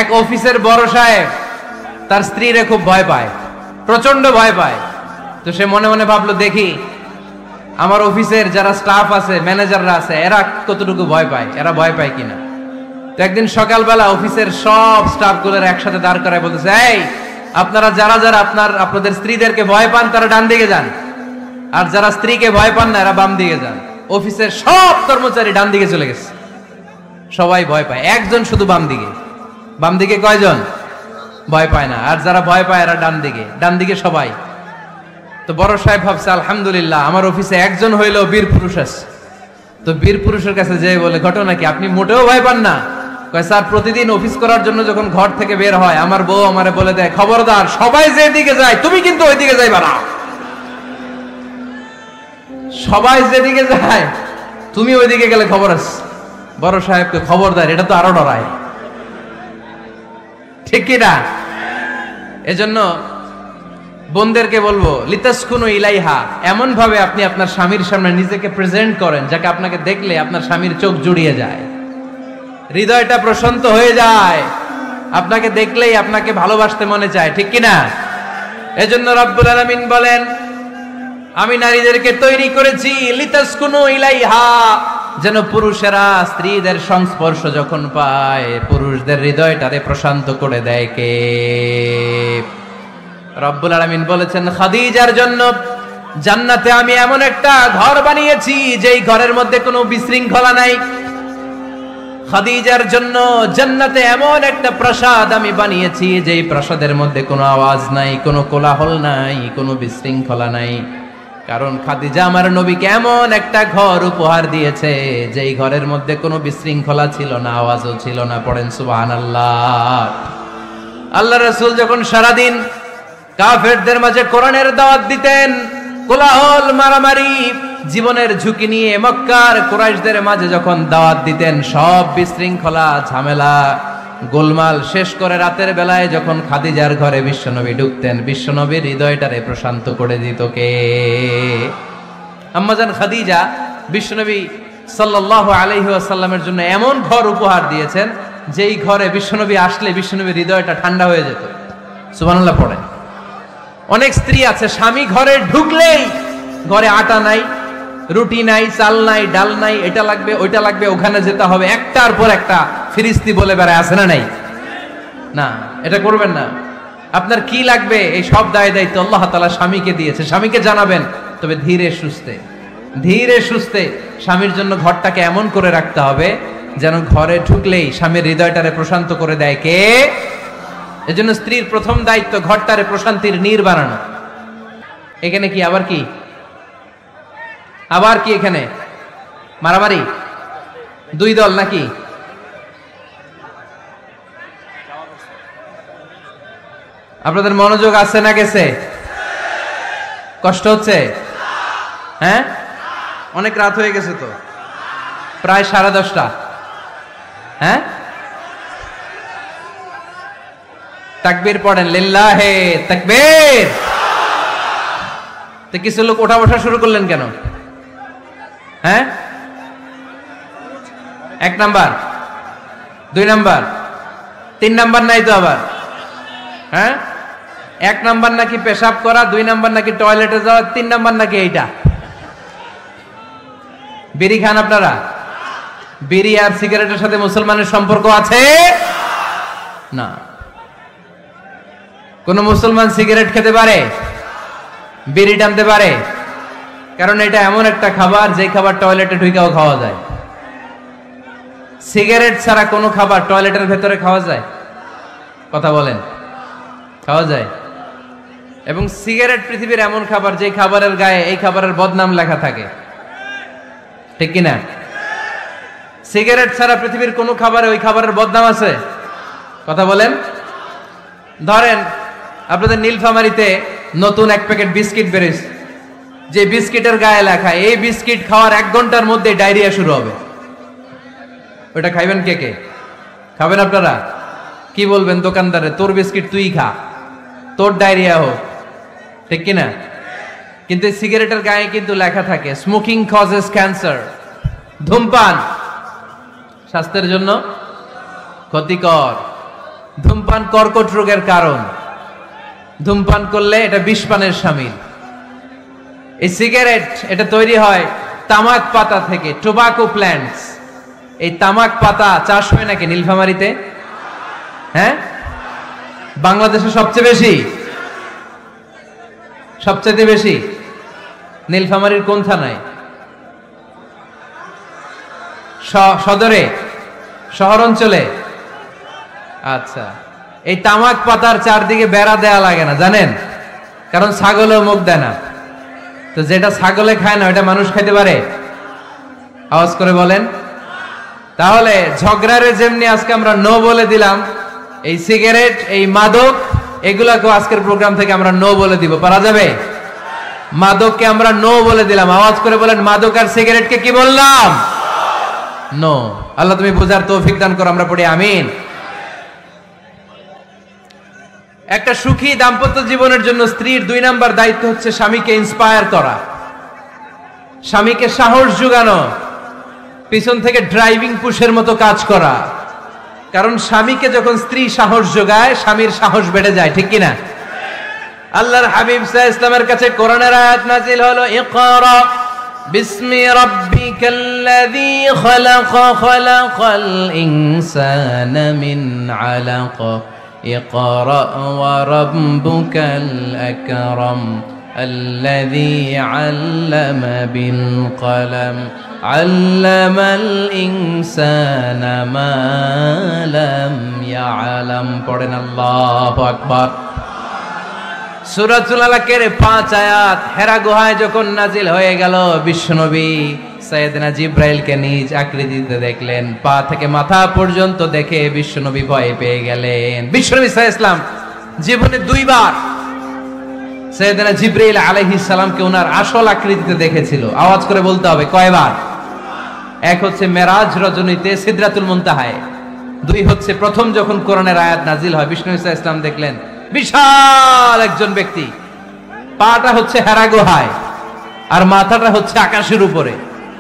এক অফিসের বড় সাহেব তার স্ত্রীরে খুব ভয় পায়, প্রচন্ড ভয় পায়। তো সে মনে মনে ভাবলো, দেখি আমার অফিসের যারা স্টাফ আছে, ম্যানেজাররা আছে, এরা কতটুকু ভয় পায়, এরা ভয় পায় কিনা। তো একদিন সকালবেলা অফিসের সব স্টাফ গুলোর একসাথে দাঁড় করায় বলতেছে, এই আপনারা যারা যারা আপনাদের স্ত্রীদেরকে ভয় পান তারা ডান দিকে যান, আর যারা স্ত্রীকে ভয় পান না এরা বাম দিকে যান। অফিসের সব কর্মচারী ডান দিকে চলে গেছে, সবাই ভয় পায়, একজন শুধু বাম দিকে। বাম দিকে কয়জন? ভয় পায় না। আর যারা ভয় পায় এরা ডান দিকে, ডান দিকে সবাই। তো বড় সাহেব ভাবছে, আলহামদুলিল্লাহ আমার অফিসে একজন হইলেও বীর পুরুষ আছে। তো বীর পুরুষের কাছে যেয়ে বলে, ঘটনা কি, আপনি মোটেও ভয় পান না? কয়, স্যার প্রতিদিন অফিস করার জন্য যখন ঘর থেকে বের হয় আমার বউ আমারে বলে দেয়, খবরদার সবাই যেদিকে যায় তুমি কিন্তু ওইদিকে যাইবা না, সবাই যেদিকে যায় তুমি ওইদিকে গেলে খবর আছে। বড় সাহেবকে খবরদার, এটা তো আরো ডরায়, ঠিক কিনা? এজন্য বোনদেরকে বলবো, লিতাসকুনু ইলাইহা, এমন ভাবে আপনি আপনার স্বামীর সামনে নিজেকে প্রেজেন্ট করেন যাকে আপনাকে দেখলে আপনার স্বামীর চোখ জুড়িয়ে যায়, হৃদয়টা প্রশান্ত হয়ে যায়, আপনাকে দেখলেই আপনাকে ভালোবাসতে মনে চায়, ঠিক কিনা? এজন্য রব্বুল আলামিন বলেন, আমি নারীদেরকে তৈরি করেছি লিতাসকুনু ইলাইহা, যেন পুরুষেরা স্ত্রীদের সংস্পর্শ যখন পায় পুরুষদের হৃদয়টারে প্রশান্ত করে দেয় কে? রব্বুল আলামিন বলেছেন খাদিজার জন্য জান্নাতে আমি এমন একটা ঘর বানিয়েছি যেই ঘরের মধ্যে কোনো বিশৃঙ্খলা নাই। খাদিজার জন্য জান্নাতে এমন একটা প্রাসাদ আমি বানিয়েছি যেই প্রাসাদের মধ্যে কোনো আওয়াজ নাই, কোনো কোলাহল নাই, কোনো বিশৃঙ্খলা নাই। কারণ খাদিজা আমার নবীকে এমন একটা ঘর উপহার দিয়েছে যেই ঘরের মধ্যে কোনো বিশৃঙ্খলা ছিল না, আওয়াজও ছিল না। পড়েন সুবহানাল্লাহ। আল্লাহ রাসূল যখন সারাদিন কাফেরদের মাঝে কোরআনের দাওয়াত দিতেন, কোলাহল মারামারি জীবনের ঝুঁকি নিয়ে মক্কার কুরাইশদের মাঝে যখন দাওয়াত দিতেন, সব বিশৃঙ্খলা ঝামেলা গোলমাল শেষ করে রাতের বেলায় যখন খাদিজার ঘরে বিশ্বনবী ঢুকতেন, বিশ্বনবীর হৃদয়টারে প্রশান্ত করে দিত কে? আম্মাজান খাদিজা বিশ্বনবী সাল্লাল্লাহু আলাইহি ওয়াসাল্লামের জন্য এমন ঘর উপহার দিয়েছেন যেই ঘরে বিশ্বনবী আসলে বিশ্বনবীর হৃদয়টা ঠান্ডা হয়ে যেত। সুবহানাল্লাহ পড়ে। অনেক স্ত্রী আছে স্বামী ঘরে ঢুকলেই ঘরে আটা নাই, রুটি নাই, চাল নাই, ডাল নাই, এটা লাগবে ওইটা লাগবে, ওখানে যেতে হবে, একটার পর একটা ফিরিস্তি বলে বেড়ায়, আছে না নাই? না, এটা করবেন না। আপনার কি লাগবে এই সব দায় দায়িত্ব আল্লাহ তাআলা স্বামীকে দিয়েছে, স্বামীকে জানাবেন। তবে ধীরে সুস্থে ধীরে সুস্থে স্বামীর জন্য ঘরটাকে এমন করে রাখতে হবে যেন ঘরে ঢুকলেই স্বামীর হৃদয়টারে প্রশান্ত করে দেয় কে? এজন্য স্ত্রীর প্রথম দায়িত্ব ঘরটারে প্রশান্তির নীড় বানানো। এখানে কি আবার কি আবার কি এখানে মারামারি? দুই দল নাকি? আপনাদের মনোযোগ আছে না গেছে? কষ্ট হচ্ছে? হ্যাঁ, অনেক রাত হয়ে গেছে তো, প্রায় 10:30। হ্যাঁ, তাকবীর পড়েন, লিল্লাহে তাকবীর। তো কিছু লোক ওঠা বসা শুরু করলেন কেন? হ্যাঁ, 1 নাম্বার, 2 নাম্বার, 3 নাম্বার নাই তো আবার? হ্যাঁ, 1 নাম্বার নাকি পেশাব করা, 2 নাম্বার নাকি টয়লেটে যাওয়া, 3 নাম্বার নাকি এইটা। বিড়ি খান আপনারা? বিড়ি আর সিগারেটের সাথে মুসলমানের সম্পর্ক আছে না। কোন মুসলমান সিগারেট খেতে পারে, বিড়ি টানতে পারে? কারণ এটা এমন একটা খাবার যে খাবার টয়লেটে ঢুকেও খাওয়া যায়। সিগারেট ছাড়া কোনো খাবার টয়লেটের ভেতরে খাওয়া যায়? কথা বলেন, খাওয়া যায়? এবং সিগারেট পৃথিবীর এমন খাবার যে খাবারের গায়ে এই খাবারের বদনাম লেখা থাকে, ঠিক কিনা? সিগারেট ছাড়া পৃথিবীর কোনো খাবারে ওই খাবারের বদনাম আছে? কথা বলেন। ধরেন আপনাদের নীলফামারীতে নতুন 1 প্যাকেট বিস্কিট বেরিয়েছে, যে বিস্কিটের গায়ে লেখা এই বিস্কিট খাওয়ার 1 ঘন্টার মধ্যে ডায়রিয়া শুরু হবে। ওটা খাইবেন কে কে? খাবেন আপনারা? কি বলবেন দোকানদারে, তোর বিস্কিট তুই খা, তোর ডায়রিয়া হোক, ঠিক কিনা? কিন্তু সিগারেটের গায়ে কিন্তু লেখা থাকে স্মোকিং কজেস ক্যান্সার, ধূমপান স্বাস্থ্যের জন্য ক্ষতিকর, ধূমপান কর্কট রোগের কারণ, ধূমপান করলে এটা বিষপানের শামিল। এই সিগারেট এটা তৈরি হয় তামাক পাতা থেকে, টোবাকো প্ল্যান্টস। এই তামাক পাতা চাষ হয় নাকি নীলফামারীতে? হ্যাঁ, বাংলাদেশে সবচেয়ে বেশি, সবচেয়ে বেশি নীলফামারীর কোন থানায়? সদরে, শহর অঞ্চলে? আচ্ছা, এই তামাক পাতার চারদিকে বেড়া দেয়া লাগে না জানেন? কারণ ছাগলেও মুখ দেয় না। তো যেটা ছাগলে খায় না ওটা মানুষ খাইতে পারে? আওয়াজ করে বলেন। তাহলে ঝগড়ারে যেমনি আজকে আমরা নো বলে দিলাম, এই সিগারেট, এই মাদক, এগুলাকেও আজকের প্রোগ্রাম থেকে আমরা নো বলে দিব। পারা যাবে? মাদককে আমরা নো বলে দিলাম। আওয়াজ করে বলেন, মাদক আর সিগারেটকে কি বললাম? নো। আল্লাহ তুমি বোঝার তৌফিক দান করো, আমরা পড়ি আমিন। একটা সুখী দাম্পত্য জীবনের জন্য স্ত্রীর 2 নাম্বার দায়িত্ব হচ্ছে স্বামীকে ইন্সপায়ার করা, স্বামীকে সাহস যোগানো, পিছন থেকে ড্রাইভিং পুশের মতো কাজ করা। কারণ স্বামীকে যখন স্ত্রী সাহস যোগায়, স্বামীর সাহস বেড়ে যায়, ঠিক কিনা? আল্লাহর হাবিব সাল্লাল্লাহু আলাইহি ওয়াসাল্লামের কাছে কোরআনের আয়াত নাযিল হলো, ইকরা বিসমি রাব্বিকাল্লাযী খালাক খালাকাল ইনসানা মিন আলাক ইকরা ওয়া রাব্বুকাল আকরাম আল্লাযী আল্লামা বিল কলম আল্লামাল ইনসানা মা লাম ইয়ালাম। পড়েন আল্লাহু আকবার। সূরাতুল আলাকের 5 আয়াত হেরা গুহায় যখন নাজিল হয়ে গেল, বিশ্বনবী সাইয়েদনা জিবরাইলকে নিজ আকৃতিতে দেখলেন, পা থেকে মাথা পর্যন্ত দেখে বিশ্বনবী ভয় পেয়ে গেলেন। বিশ্বনবী সাল্লাল্লাহু আলাইহি ওয়াসাল্লাম জীবনে 2 বার সাইয়েদনা জিবরাইল আলাইহিস সালামকে ওনার আসল আকৃতিতে দেখেছিল। আওয়াজ করে বলতে হবে কয়বার? এক হচ্ছে মেরাজ রজনীতে সিদরাতুল মুনতাহায়, 2 হচ্ছে প্রথম যখন কোরআনের আয়াত নাজিল হয় বিশ্বনবী সাল্লাল্লাহু আলাইহি ওয়াসাল্লাম দেখলেন বিশাল একজন ব্যক্তি, পাটা হচ্ছে হেরা গুহায় আর মাথাটা হচ্ছে আকাশের উপরে।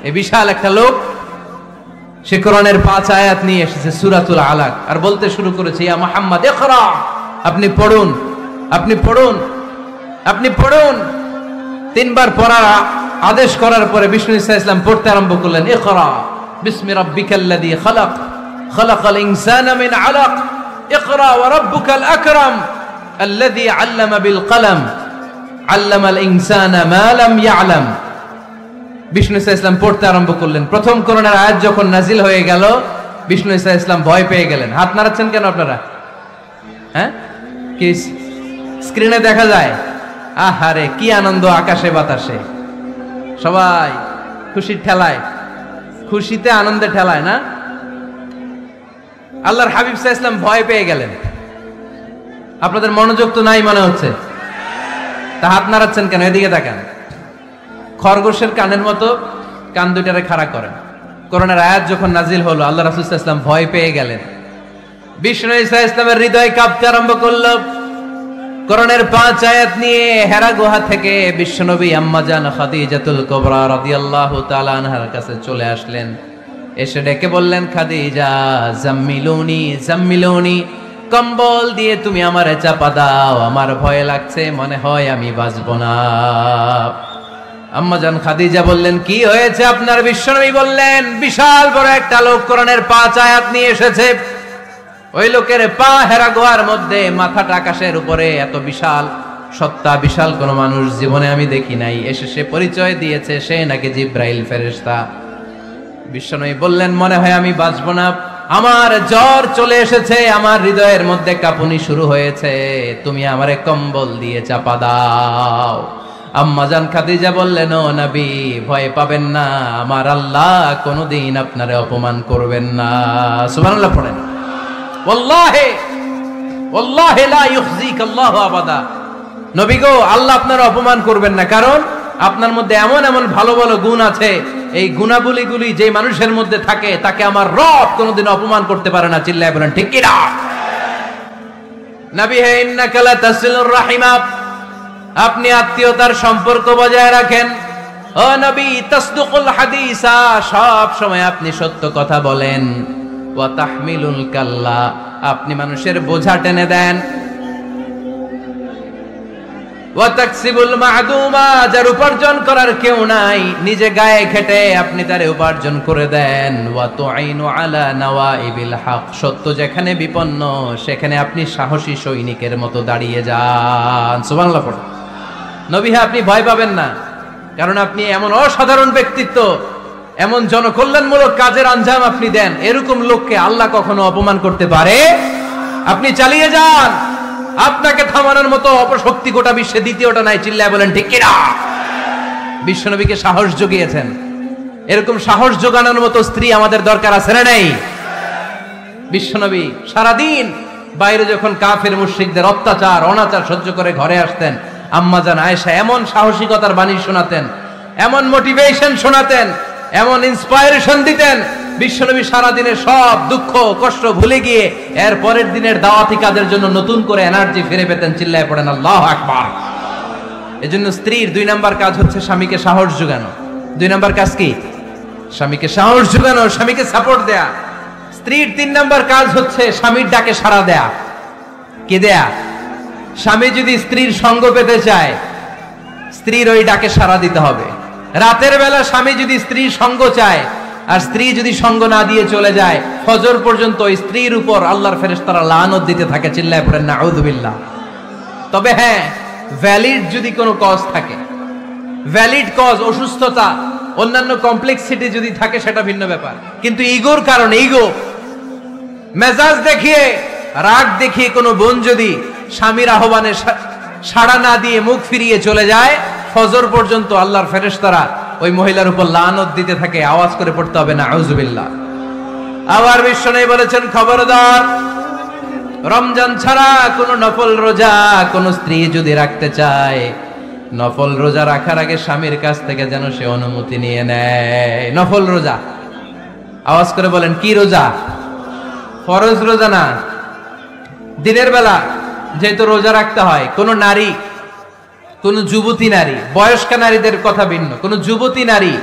এই বিশাল একটা লোক, সে কোরআনের 5 আয়াত নিয়ে এসেছে সূরাতুল আলাক, আর বলতে শুরু করেছে, ইয়া মুহাম্মদ ইকরা, আপনি পড়ুন, আপনি পড়ুন, আপনি পড়ুন। 3 বার পড়ার আদেশ করার পরে বিষ্ণু সাল্লাল্লাহু আলাইহি ওয়াসাল্লাম পড়তে আরম্ভ করলেন, ইকরা বিসমি রাব্বিকাল্লাযী খালাক খালাকাল ইনসানা মিন আলাক ইকরা ওয়া রাব্বুকাল আকরাম আল্লাযী আল্লামা বিল কলম আল্লামাল ইনসানা মা লাম ইয়ালাম। বিষ্ণু সাল্লাল্লাহু আলাইহি ওয়াসাল্লাম পড়তে আরম্ভ করলেন। প্রথম কোরআনের আয়াত যখন নাজিল হয়ে গেল, বিষ্ণু সাল্লাল্লাহু আলাইহি ওয়াসাল্লাম ভয় পেয়ে গেলেন। হাত নাড়াচ্ছেন কেন আপনারা? হ্যাঁ, কি স্ক্রিনে দেখা যায়? আহারে কি আনন্দ আকাশে বাতাসে, সবাই খুশির ঠেলায়, খুশিতে আনন্দে ঠেলায় না? আল্লাহর হাবিব সাল্লাল্লাহু আলাইহি ওয়াসাল্লাম ভয় পেয়ে গেলেন। আপনাদের মনোযোগ তো নাই মনে হচ্ছে, তা হাত নাড়াচ্ছেন কেন? এদিকে তাকান। খরগোশের কানের মতো কান দুইটারে খাড়া করেন। কোরআনের আয়াত যখন নাজিল হলো, আল্লাহ রাসূল সাল্লাল্লাহু আলাইহি ওয়াসাল্লাম ভয় পেয়ে গেলেন। বিষ্ণু সাল্লাল্লাহু আলাইহি ওয়াসাল্লামের হৃদয় কাঁপতে আরম্ভ করলো। কোরআনের 5 আয়াত নিয়ে হেরা গুহা থেকে বিশ্বনবী আম্মা জান খাদিজাতুল কুবরা রাদিয়াল্লাহু তাআলা আনহার কাছে চলে আসলেন। এসে ডেকে বললেন, খাদিজা জাম্মিলুনি জাম্মিলুনি, কম্বল দিয়ে তুমি আমারে চাপা দাও, আমার ভয় লাগছে, মনে হয় আমি বাঁচব না। আম্মা জান খাদিজা বললেন, কি হয়েছে আপনার? বিশ্বনবী বললেন, বিশাল বড় একটা লোক কোরআনের 5 আয়াত নিয়ে এসেছে। ওই লোকের পা হেরা গুহার মধ্যে, মাথাটা আকাশের উপরে, এত বিশাল সত্তা, বিশাল কোন মানুষ জীবনে আমি দেখি নাই। এসে সে পরিচয় দিয়েছে সে নাকি জিবরাইল ফেরেশতা। বিশ্বনবী বললেন, মনে হয় আমি বাঁচব না, আমার জ্বর চলে এসেছে, আমার হৃদয়ের মধ্যে কাঁপুনি শুরু হয়েছে, তুমি আমারে কম্বল দিয়ে চাপা দাও। আম্মা জান খাদিজা বললেন, ও নবী ভয় পাবেন না, আমার আল্লাহ কোনদিন আপনারে অপমান করবেন না। সুবহানাল্লাহ পড়েন। ওয়াল্লাহি ওয়াল্লাহি লা ইউখজিক আল্লাহু আবাদা। নবী গো, আল্লাহ আপনার অপমান করবেন না, কারণ আপনার মধ্যে এমন এমন ভালো ভালো গুণ আছে, এই গুণাবলীগুলি যে মানুষের মধ্যে থাকে তাকে আমার রব কোনোদিন অপমান করতে পারে না। চিল্লায় বলেন ঠিক কি না? নবী হে, ইন্নাকা লা তাসিলুর রাহিমা, আপনি আত্মীয়তার সম্পর্ক বজায় রাখেন। ও নবী, তাসদুকুল হাদিসা, সব সময় আপনি সত্য কথা বলেন। ওয়া তাহমিলুল কাল্লা, আপনি মানুষের বোঝা টেনে দেন। ওয়া তাকসিবুল মা'দুমা, যার উপার্জন করার কেউ নাই, নিজে গায়ে খেটে আপনি তারে উপার্জন করে দেন। ওয়া তুঈনু আলা নাওয়াইবিল হক, সত্য যেখানে বিপন্ন সেখানে আপনি সাহসী সৈনিকের মতো দাঁড়িয়ে যান। সুবহানাল্লাহ পড়ুন। নবী হ্যাঁ, আপনি ভয় পাবেন না, কারণ আপনি এমন অসাধারণ ব্যক্তিত্ব, এমন জনকল্যাণমূলক কাজের আঞ্জাম আপনি দেন, এরকম লোককে আল্লাহ কখনো অপমান করতে পারে? আপনি চালিয়ে যান, আপনাকে থামানোর মতো অপশক্তি গোটা বিশ্বে দ্বিতীয়টা নাই। চিল্লায় বলেন ঠিক কি না? বিশ্বনবীকে সাহস জুগিয়েছেন, এরকম সাহস জোগানোর মতো স্ত্রী আমাদের দরকার আছে না নাই? বিশ্বনবী সারাদিন বাইরে যখন কাফের মুশরিকদের অত্যাচার অনাচার সহ্য করে ঘরে আসতেন, আম্মা জান আয়েশা এমন সাহসিকতার বাণী শোনাতেন, এমন মোটিভেশন শোনাতেন, এমন ইন্সপায়ারেশন দিতেন, বিশ্বনবী সারাদিনের সব দুঃখ কষ্ট ভুলে গিয়ে এর পরের দিনের দাওয়াতি কাজের জন্য নতুন করে এনার্জি ফিরে পেতেন। চিল্লায় পড়েন আল্লাহু আকবার। এজন্য স্ত্রীর 2 নাম্বার কাজ হচ্ছে স্বামীকে সাহস যোগানো। 2 নাম্বার কাজ কি? স্বামীকে সাহস যোগানো, স্বামীকে সাপোর্ট দেয়া। স্ত্রীর 3 নাম্বার কাজ হচ্ছে স্বামীর ডাকে সাড়া দেয়া। কি দেয়া? স্বামী যদি স্ত্রীর সঙ্গ পেতে চায়, স্ত্রীর ওই ডাকে সাড়া দিতে হবে। রাতের বেলা স্বামী যদি স্ত্রীর সঙ্গ চায়, আর স্ত্রী যদি সঙ্গ না দিয়ে চলে যায়, ফজর পর্যন্ত ওই স্ত্রীর উপর আল্লাহর ফেরেশতারা লানত দিতে থাকে। চিল্লায় পড়েন নাউযু বিল্লাহ। তবে হ্যাঁ, ভ্যালিড যদি কোনো কজ থাকে, ভ্যালিড কজ, অসুস্থতা, অন্যান্য কমপ্লেক্সিটি যদি থাকে, সেটা ভিন্ন ব্যাপার। কিন্তু ইগোর কারণে, ইগো, মেজাজ দেখিয়ে, রাগ দেখিয়ে কোনো বোন যদি স্বামীর আহ্বানে সাড়া না দিয়ে মুখ ফিরিয়ে চলে যায়, ফজর পর্যন্ত আল্লাহর ফেরেশতারা ওই মহিলার উপর লানত দিতে থাকে। আওয়াজ করে পড়তে হবে নাউযু বিল্লাহ। আবার বিশ্বনবী বলেছেন, খবরদার, রমজান ছাড়া কোন নফল রোজা কোন স্ত্রী যদি রাখতে চায়, নফল রোজা রাখার আগে স্বামীর কাছ থেকে যেন সে অনুমতি নিয়ে নেয়। নফল রোজা, আওয়াজ করে বলেন কি রোজা? ফরজ রোজা না। দিনের বেলা যেহেতু রোজা রাখতে হয়, কোন নারী, কোন যুবতী নারী, বয়স্কা নারীদের কথা ভিন্ন, কোন যুবতী নারী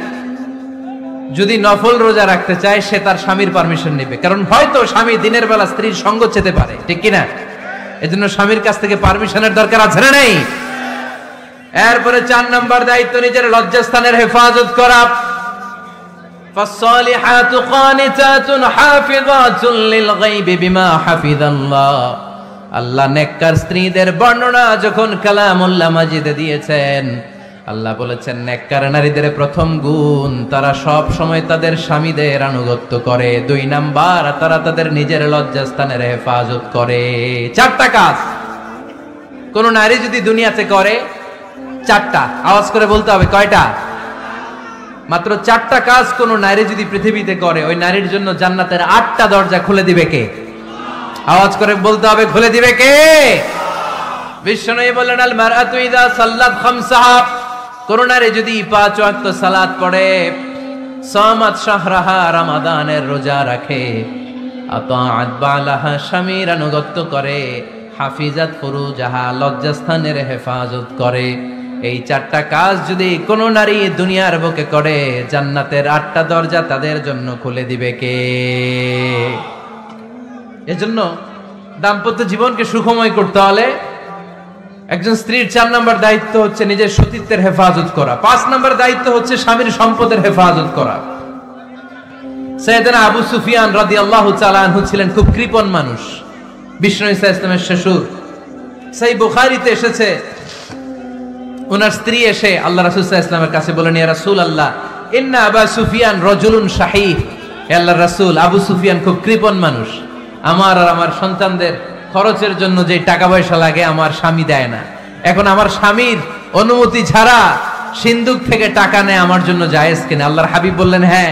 যদি নফল রোজা রাখতে চায়, সে তার স্বামীর পারমিশন নেবে। কারণ হয়তো স্বামী দিনের বেলা স্ত্রীর সঙ্গ চেতে পারে, ঠিক কিনা? এজন্য স্বামীর কাছ থেকে পারমিশনের দরকার আছে না নেই? এরপরে 4 নম্বর দায়িত্ব, নিজের লজ্জাস্থানের হেফাজত করা। ফাসসালিহাতু কানিতাতুন হাফিযাতুন লিল গায়বি বিমা হাফিজাল্লাহ। আল্লাহ নেককার স্ত্রীদের বর্ণনা যখন কালামুল্লাহ মাজিদে দিয়েছেন, আল্লাহ বলেছেন নেককার নারীদের প্রথম গুণ, তারা সব সময় তাদের স্বামীদের আনুগত্য করে। 2 নাম্বার, তারা তাদের নিজের লজ্জাস্থানের হেফাজত করে। 4টা কাজ কোন নারী যদি দুনিয়াতে করে, 4টা, আওয়াজ করে বলতে হবে কয়টা? মাত্র 4টা কাজ কোন নারী যদি পৃথিবীতে করে, ওই নারীর জন্য জান্নাতের 8টা দরজা খুলে দিবে কে? আওয়াজ করে বলতে হবে, খুলে দিবে কে? বিশ্বনবী বলেন, আল মারআতু ইযা সাল্লাত খামসাহা, কোন নারী যদি 5 ওয়াক্ত সালাত পড়ে, সামাত শাহরাহা, রমাদানের রোজা রাখে, আতাআত বালাহা, স্বামীর আনুগত্য করে, হাফিজাত ফুরুজাহা, লজ্জাস্থানের হেফাজত করে, এই 4টা কাজ যদি কোন নারী দুনিয়ার বুকে করে, জান্নাতের 8টা দরজা তাদের জন্য খুলে দিবে কে? এজন্য দাম্পত্য জীবনকে সুখময় করতে হলে একজন স্ত্রীর 4 নম্বর দায়িত্ব হচ্ছে নিজের সতীত্বের হেফাজত করা। 5 নম্বর দায়িত্ব হচ্ছে স্বামীর সম্পদের হেফাজত করা। সাইয়েদনা আবু সুফিয়ান রাদিয়াল্লাহু তাআলা আনহু ছিলেন খুব কৃপণ মানুষ, বিষ্ণু ইসা ইসলামের শ্বশুর। সেই বুখারীতে এসেছে, ওনার স্ত্রী এসে আল্লাহ রাসূল সাল্লাল্লাহু আলাইহি ওয়াসাল্লামের কাছে বলেন, ইয়া রাসূলুল্লাহ, ইন্না আবা সুফিয়ান রাজুলুন শাহীহ। হে আল্লাহর রাসূল, আবু সুফিয়ান খুব কৃপণ মানুষ, আমার আর আমার সন্তানদের খরচের জন্য যে টাকা পয়সা লাগে আমার স্বামী দেয় না। এখন আমার স্বামীর অনুমতি ছাড়া সিন্ধুক থেকে টাকা নেয় আমার জন্য জায়েজ কিনা? আল্লাহর হাবিব বললেন, হ্যাঁ,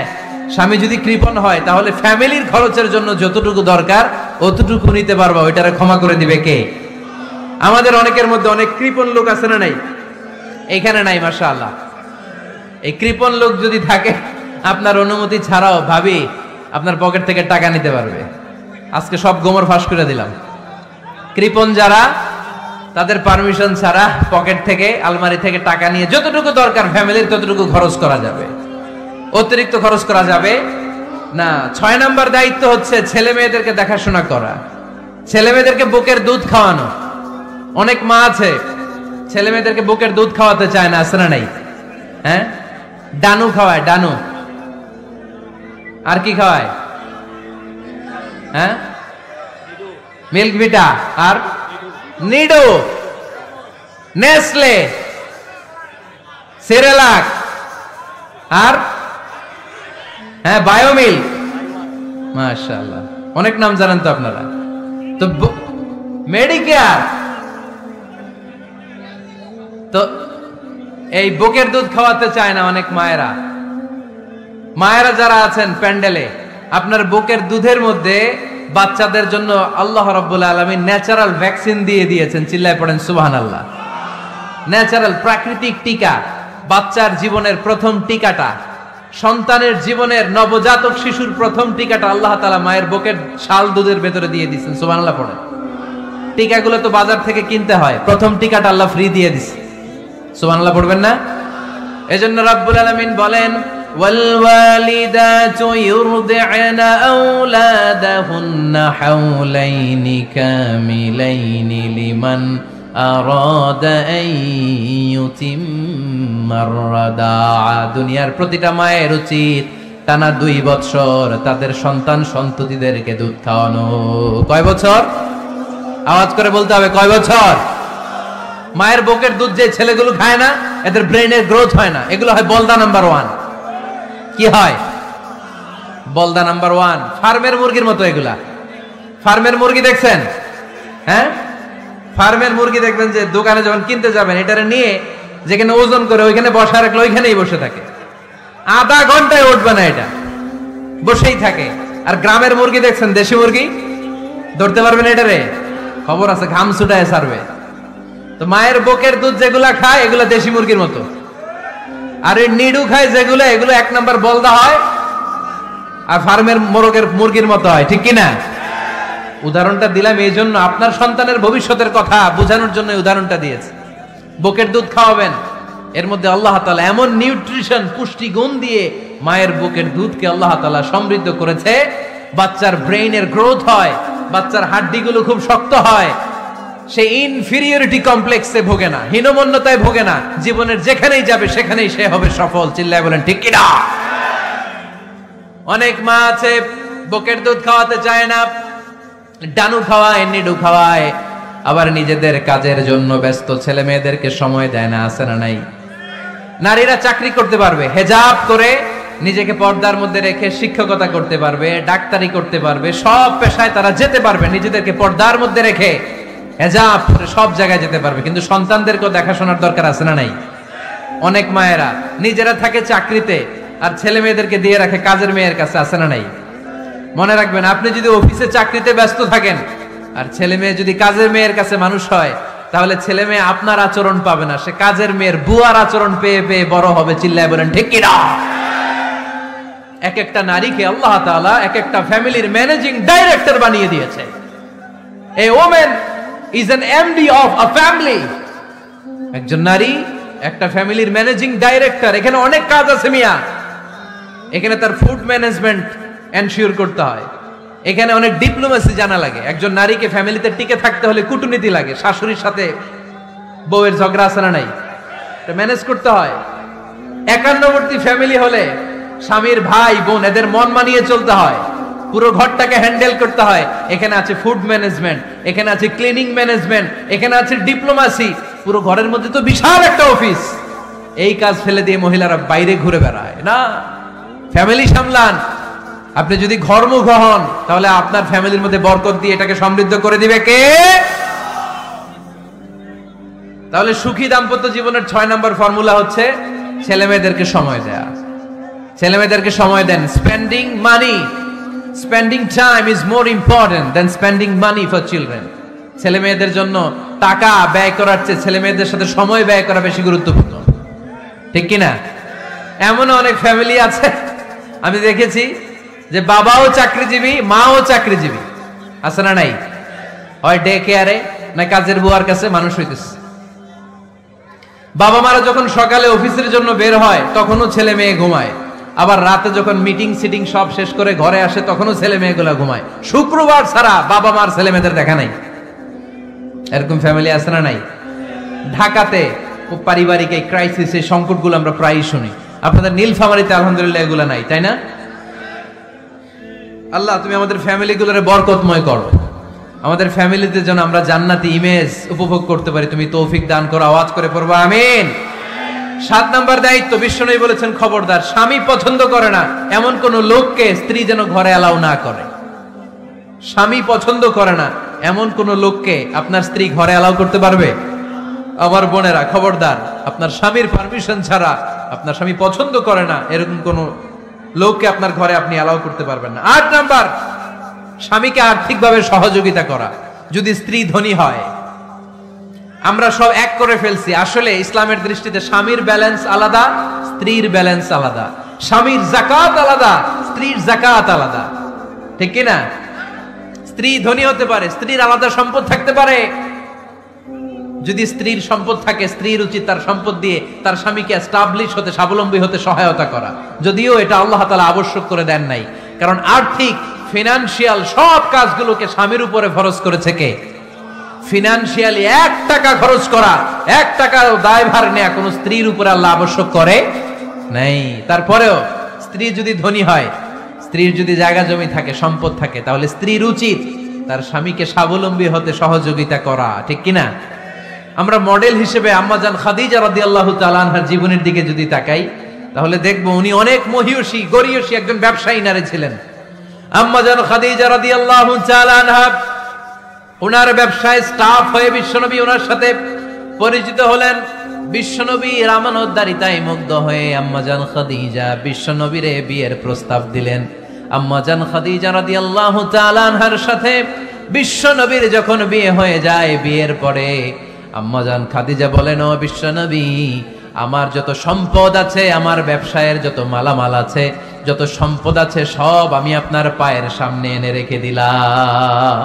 স্বামী যদি কৃপণ হয় তাহলে ফ্যামিলির খরচের জন্য যতটুকু দরকার অতটুকু নিতে পারবা, ওইটারে ক্ষমা করে দিবে কে? আমাদের অনেকের মধ্যে অনেক কৃপণ লোক আছে না নাই? এখানে নাই, মাশাআল্লাহ। এই কৃপণ লোক যদি থাকে, আপনার অনুমতি ছাড়াও ভাবি আপনার পকেট থেকে টাকা নিতে পারবে। আজকে সব গোমর ফাঁস করে দিলাম। কৃপণ যারা, তাদের পারমিশন ছাড়া পকেট থেকে, আলমারি থেকে টাকা নিয়ে যতটুকু দরকার ফ্যামিলির ততটুকু খরচ করা যাবে, অতিরিক্ত খরচ করা যাবে না। 6 নম্বর দায়িত্ব হচ্ছে ছেলে মেয়েদেরকে দেখাশোনা করা, ছেলে মেয়েদেরকে বুকের দুধ খাওয়ানো। অনেক মা আছে ছেলে মেয়েদেরকে বুকের দুধ খাওয়াতে চায় না, আছে না নাই? হ্যাঁ, ডানু খাওয়ায়, ডানু। আর কি খাওয়ায়? হ্যাঁ, মিল্ক ভিটা, আর নিডো, নেসলে, সেরেলাক, আর হ্যাঁ বায়োমিল। মাশাআল্লাহ, অনেক নাম জানেন তো আপনারা। তো মেডিকেয়ার, তো এই বুকের দুধ খাওয়াতে চায় না অনেক মায়েরা। মায়েরা যারা আছেন প্যান্ডেলে, আপনার বুকের দুধের মধ্যে বাচ্চাদের জন্য আল্লাহ রাব্বুল আলামিন ন্যাচারাল ভ্যাকসিন দিয়ে দিয়েছেন। চিল্লায় পড়েন সুবহানাল্লাহ। ন্যাচারাল, প্রাকৃতিক টিকা, বাচ্চার জীবনের প্রথম টিকাটা, সন্তানের জীবনের নবজাতক শিশুর প্রথম টিকাটা আল্লাহ তাআলা মায়ের বুকের শাল দুধের ভেতরে দিয়ে দিয়েছেন। সুবহানাল্লাহ পড়েন। টিকাগুলো তো বাজার থেকে কিনতে হয়, প্রথম টিকাটা আল্লাহ ফ্রি দিয়ে দিয়েছে। সুবহানাল্লাহ পড়বেন না? এজন্য রাব্বুল আলামিন বলেন, والوالدات يرضعن أولادهن حولين كاملين لمن আরাদা আন ইউতিম্মার রাদাআ। দুনিয়ার প্রতিটা মায়ের উচিত টানা 2 বছর তাদের সন্তান সন্ততিদেরকে দুধ খাওয়ানো। কয় বছর? আওয়াজ করে বলতে হবে, কয় বছর? মায়ের বুকের দুধ যে ছেলেগুলো খায় না, এদের ব্রেনের গ্রোথ হয় না, এগুলো হয় বলদা নাম্বার 1। কি হয়? বলদা নাম্বার 1। ফার্মের মুরগির মতো এগুলা। ফার্মের মুরগি দেখছেন? হ্যাঁ, ফার্মের মুরগি দেখবেন যে দোকানে যখন কিনতে যাবেন, এটারে নিয়ে যেখানে ওজন করে ওইখানে বসা রাখলে ওইখানেই বসে থাকে, আধা ঘন্টায় উঠবে না, এটা বসেই থাকে। আর গ্রামের মুরগি দেখছেন, দেশি মুরগি, ধরতে পারবেন এটারে? খবর আছে, ঘাম ছুটায় ছাড়বে। তো মায়ের বুকের দুধ যেগুলা খায় এগুলা দেশি মুরগির মতো, আর এই নিডু খায় যেগুলো, এগুলো 1 নাম্বার বলদা হয়, আর ফার্মের মুরগির মতো হয়। ঠিক কিনা? উদাহরণটা দিলাম এই জন্য, আপনার সন্তানের ভবিষ্যতের কথা বোঝানোর জন্য উদাহরণটা দিয়েছে। বুকের দুধ খাওয়াবেন, এর মধ্যে আল্লাহ তাআলা এমন নিউট্রিশন, পুষ্টি গুণ দিয়ে মায়ের বুকের দুধকে আল্লাহ তাআলা সমৃদ্ধ করেছে, বাচ্চার ব্রেইনের গ্রোথ হয়, বাচ্চার হাড্ডিগুলো খুব শক্ত হয়, সে ইনফিরিয়রিটি কমপ্লেক্সে ভোগে না, হীনমন্যতায় ভোগে না, জীবনের যেখানেই যাবে সেখানেই সে হবে সফল। চিল্লায় বলেন ঠিক কিনা? অনেক মা আছে বুকের দুধ খাওয়াতে চায় না, ডানু খাওয়ায়, নিডু খাওয়ায়, আবার নিজেদের কাজের জন্য ব্যস্ত, ছেলে মেয়েদেরকে সময় দেয় না। আছে না নাই? নারীরা চাকরি করতে পারবে, হেজাব করে নিজেকে পর্দার মধ্যে রেখে শিক্ষকতা করতে পারবে, ডাক্তারি করতে পারবে, সব পেশায় তারা যেতে পারবে, নিজেদেরকে পর্দার মধ্যে রেখে হেজাব করে সব জায়গায় যেতে পারবে। কিন্তু সন্তানদেরকেও দেখাশোনার দরকার আছে না নাই? অনেক মায়েরা নিজেরা থাকে চাকরিতে আর ছেলে মেয়েদেরকে দিয়ে রাখে কাজের মেয়ের কাছে। আছে না নাই? মনে রাখবেন, আপনি যদি অফিসে চাকরিতে ব্যস্ত থাকেন আর ছেলে মেয়ে যদি কাজের মেয়ের কাছে মানুষ হয়, তাহলে ছেলে মেয়ে আপনার আচরণ পাবে না, সে কাজের মেয়ের বুয়ার আচরণ পেয়ে পেয়ে বড় হবে। চিল্লায় বলেন ঠিক কিনা? এক একটা নারীকে আল্লাহ তাআলা এক একটা ফ্যামিলির ম্যানেজিং ডাইরেক্টর বানিয়ে দিয়েছে। A women is an MD of a family. একজন নারী একটা ফ্যামিলির ম্যানেজিং ডাইরেক্টর। এখানে অনেক কাজ আছে মিয়া। এখানে তার ফুড ম্যানেজমেন্ট এনশিওর করতে হয়, এখানে অনেক ডিপ্লোমেসি জানা লাগে। একজন নারীকে ফ্যামিলিতে টিকে থাকতে হলে কূটনীতি লাগে, শাশুড়ির সাথে বউয়ের ঝগড়া আছে না নাই, এটা ম্যানেজ করতে হয়। একান্নবর্তী ফ্যামিলি হলে স্বামীর ভাই বোন এদের মন মানিয়ে চলতে হয়, পুরো ঘরটাকে হ্যান্ডেল করতে হয়। এখানে আছে ফুড ম্যানেজমেন্ট, এখানে আছে ক্লিনিং ম্যানেজমেন্ট, এখানে আছে ডিপ্লোমেসি। পুরো ঘরের মধ্যে তো বিশাল একটা অফিস। এই কাজ ফেলে দিয়ে মহিলারা বাইরে ঘুরে বেড়ায় না, ফ্যামিলি সামলান। আপনি যদি ঘরমুখ হন তাহলে আপনার ফ্যামিলির মধ্যে বরকত দিয়ে এটাকে সমৃদ্ধ করে দিবে কে? তাহলে সুখী দাম্পত্য জীবনের 6 নম্বর ফর্মুলা হচ্ছে ছেলে মেয়েদেরকে সময় দেয়া। ছেলে মেয়েদেরকে সময় দেন। Spending money, spending time is more important than spending money for children. ছেলে মেয়েদের জন্য টাকা ব্যয় করার চেয়ে ছেলে মেয়েদের সাথে সময় ব্যয় করা বেশি গুরুত্বপূর্ণ। ঠিক কিনা? এমন অনেক ফ্যামিলি আছে আমি দেখেছি যে বাবাও চাকরিজীবী, মাও চাকরিজীবী। আছে না নাই? হয় ডে কেয়ারে না কাজের বুয়ার কাছে মানুষ হইতেছে। বাবা মারা যখন সকালে অফিসের জন্য বের হয় তখনও ছেলে মেয়ে ঘুমায়, আবার রাতে যখন মিটিং সিটিং সব শেষ করে ঘরে আসে তখনও ছেলে মেয়েগুলা ঘুমায়। শুক্রবার ছাড়া বাবা মার ছেলে মেয়েদের দেখা নাই। এরকম ফ্যামিলি আছে না নাই? ঢাকাতে পারিবারিক এই ক্রাইসিস, এই সংকটগুলো আমরা প্রায়ই শুনি। আপনাদের নীলফামারীতে আলহামদুলিল্লাহ এগুলা নাই, তাই না? আল্লাহ তুমি আমাদের ফ্যামিলিগুলোরে বরকতময় করো, আমাদের ফ্যামিলিতে যেন আমরা জান্নাতি ইমেজ উপভোগ করতে পারি, তুমি তৌফিক দান করো। আওয়াজ করে পড়বো আমিন। 7 নম্বর দায়িত্ব, বিশ্বনবী বলেছেন খবরদার, স্বামী পছন্দ করে না এমন কোন লোককে স্ত্রী যেন ঘরে অ্যালাউ না করে। স্বামী পছন্দ করে না এমন কোন লোককে আপনার স্ত্রী ঘরে অ্যালাউ করতে পারবে? আমার বোনেরা খবরদার, আপনার স্বামীর পারমিশন ছাড়া, আপনার স্বামী পছন্দ করে না এরকম কোন লোককে আপনার ঘরে আপনি অ্যালাউ করতে পারবেন না। 8 নাম্বার, স্বামীকে আর্থিকভাবে সহযোগিতা করা। যদি স্ত্রী ধনী হয়, আমরা সব এক করে ফেলছি, আসলে ইসলামের দৃষ্টিতে স্বামীর ব্যালেন্স আলাদা, স্ত্রীর ব্যালেন্স আলাদা। স্বামীর যাকাত আলাদা, স্ত্রীর যাকাত আলাদা। ঠিক কি না? স্ত্রী ধনী হতে পারে, স্ত্রীর আলাদা সম্পদ থাকতে পারে। যদি স্ত্রীর সম্পদ থাকে, স্ত্রীর উচিত তার সম্পদ দিয়ে তার স্বামীকে এস্টাবলিশ হতে, স্বাবলম্বী হতে সহায়তা করা। যদিও এটা আল্লাহ তাআলা আবশ্যক করে দেন নাই, কারণ আর্থিক ফিনান্সিয়াল সব কাজগুলোকে স্বামীর উপরে ফরজ করেছে কে? ফিনান্সিয়ালি 1 টাকা খরচ করা, 1 টাকার দায়ভার নেয়া কোন স্ত্রীর উপর আল্লাহ আবশ্যক করে নাই। তারপরেও স্ত্রী যদি ধনী হয়, স্ত্রীর যদি জায়গা জমি থাকে, সম্পদ থাকে, তাহলে স্ত্রীর উচিত তার স্বামীকে স্বাবলম্বী হতে সহযোগিতা করা, ঠিক কিনা? আমরা মডেল হিসেবে আম্মাজান খাদিজা রাদিয়াল্লাহু তাআলা আনহার জীবনের দিকে যদি তাকাই, তাহলে দেখব উনি অনেক মহিয়সী গরিয়সী একজন ব্যবসায়ী নারী ছিলেন। আম্মাজান খাদিজা রাদিয়াল্লাহু তাআলা আনহা ওনার ব্যবসায় স্টাফ হয়ে বিশ্বনবী ওনার সাথে পরিচিত হলেন। বিশ্বনবীর আমানতদারিতায় মুগ্ধ হয়ে আম্মাজান খাদিজা বিশ্বনবীরে বিয়ের প্রস্তাব দিলেন। আম্মাজান খাদিজা রাদিয়াল্লাহু তাআলা আনহার সাথে বিশ্বনবীর যখন বিয়ে হয়ে যায়, বিয়ের পরে আম্মাজান খাদিজা বলেন, ও বিশ্বনবী, আমার যত সম্পদ আছে, আমার ব্যবসায়ের যত মালামাল আছে, যত সম্পদ আছে, সব আমি আপনার পায়ের সামনে এনে রেখে দিলাম।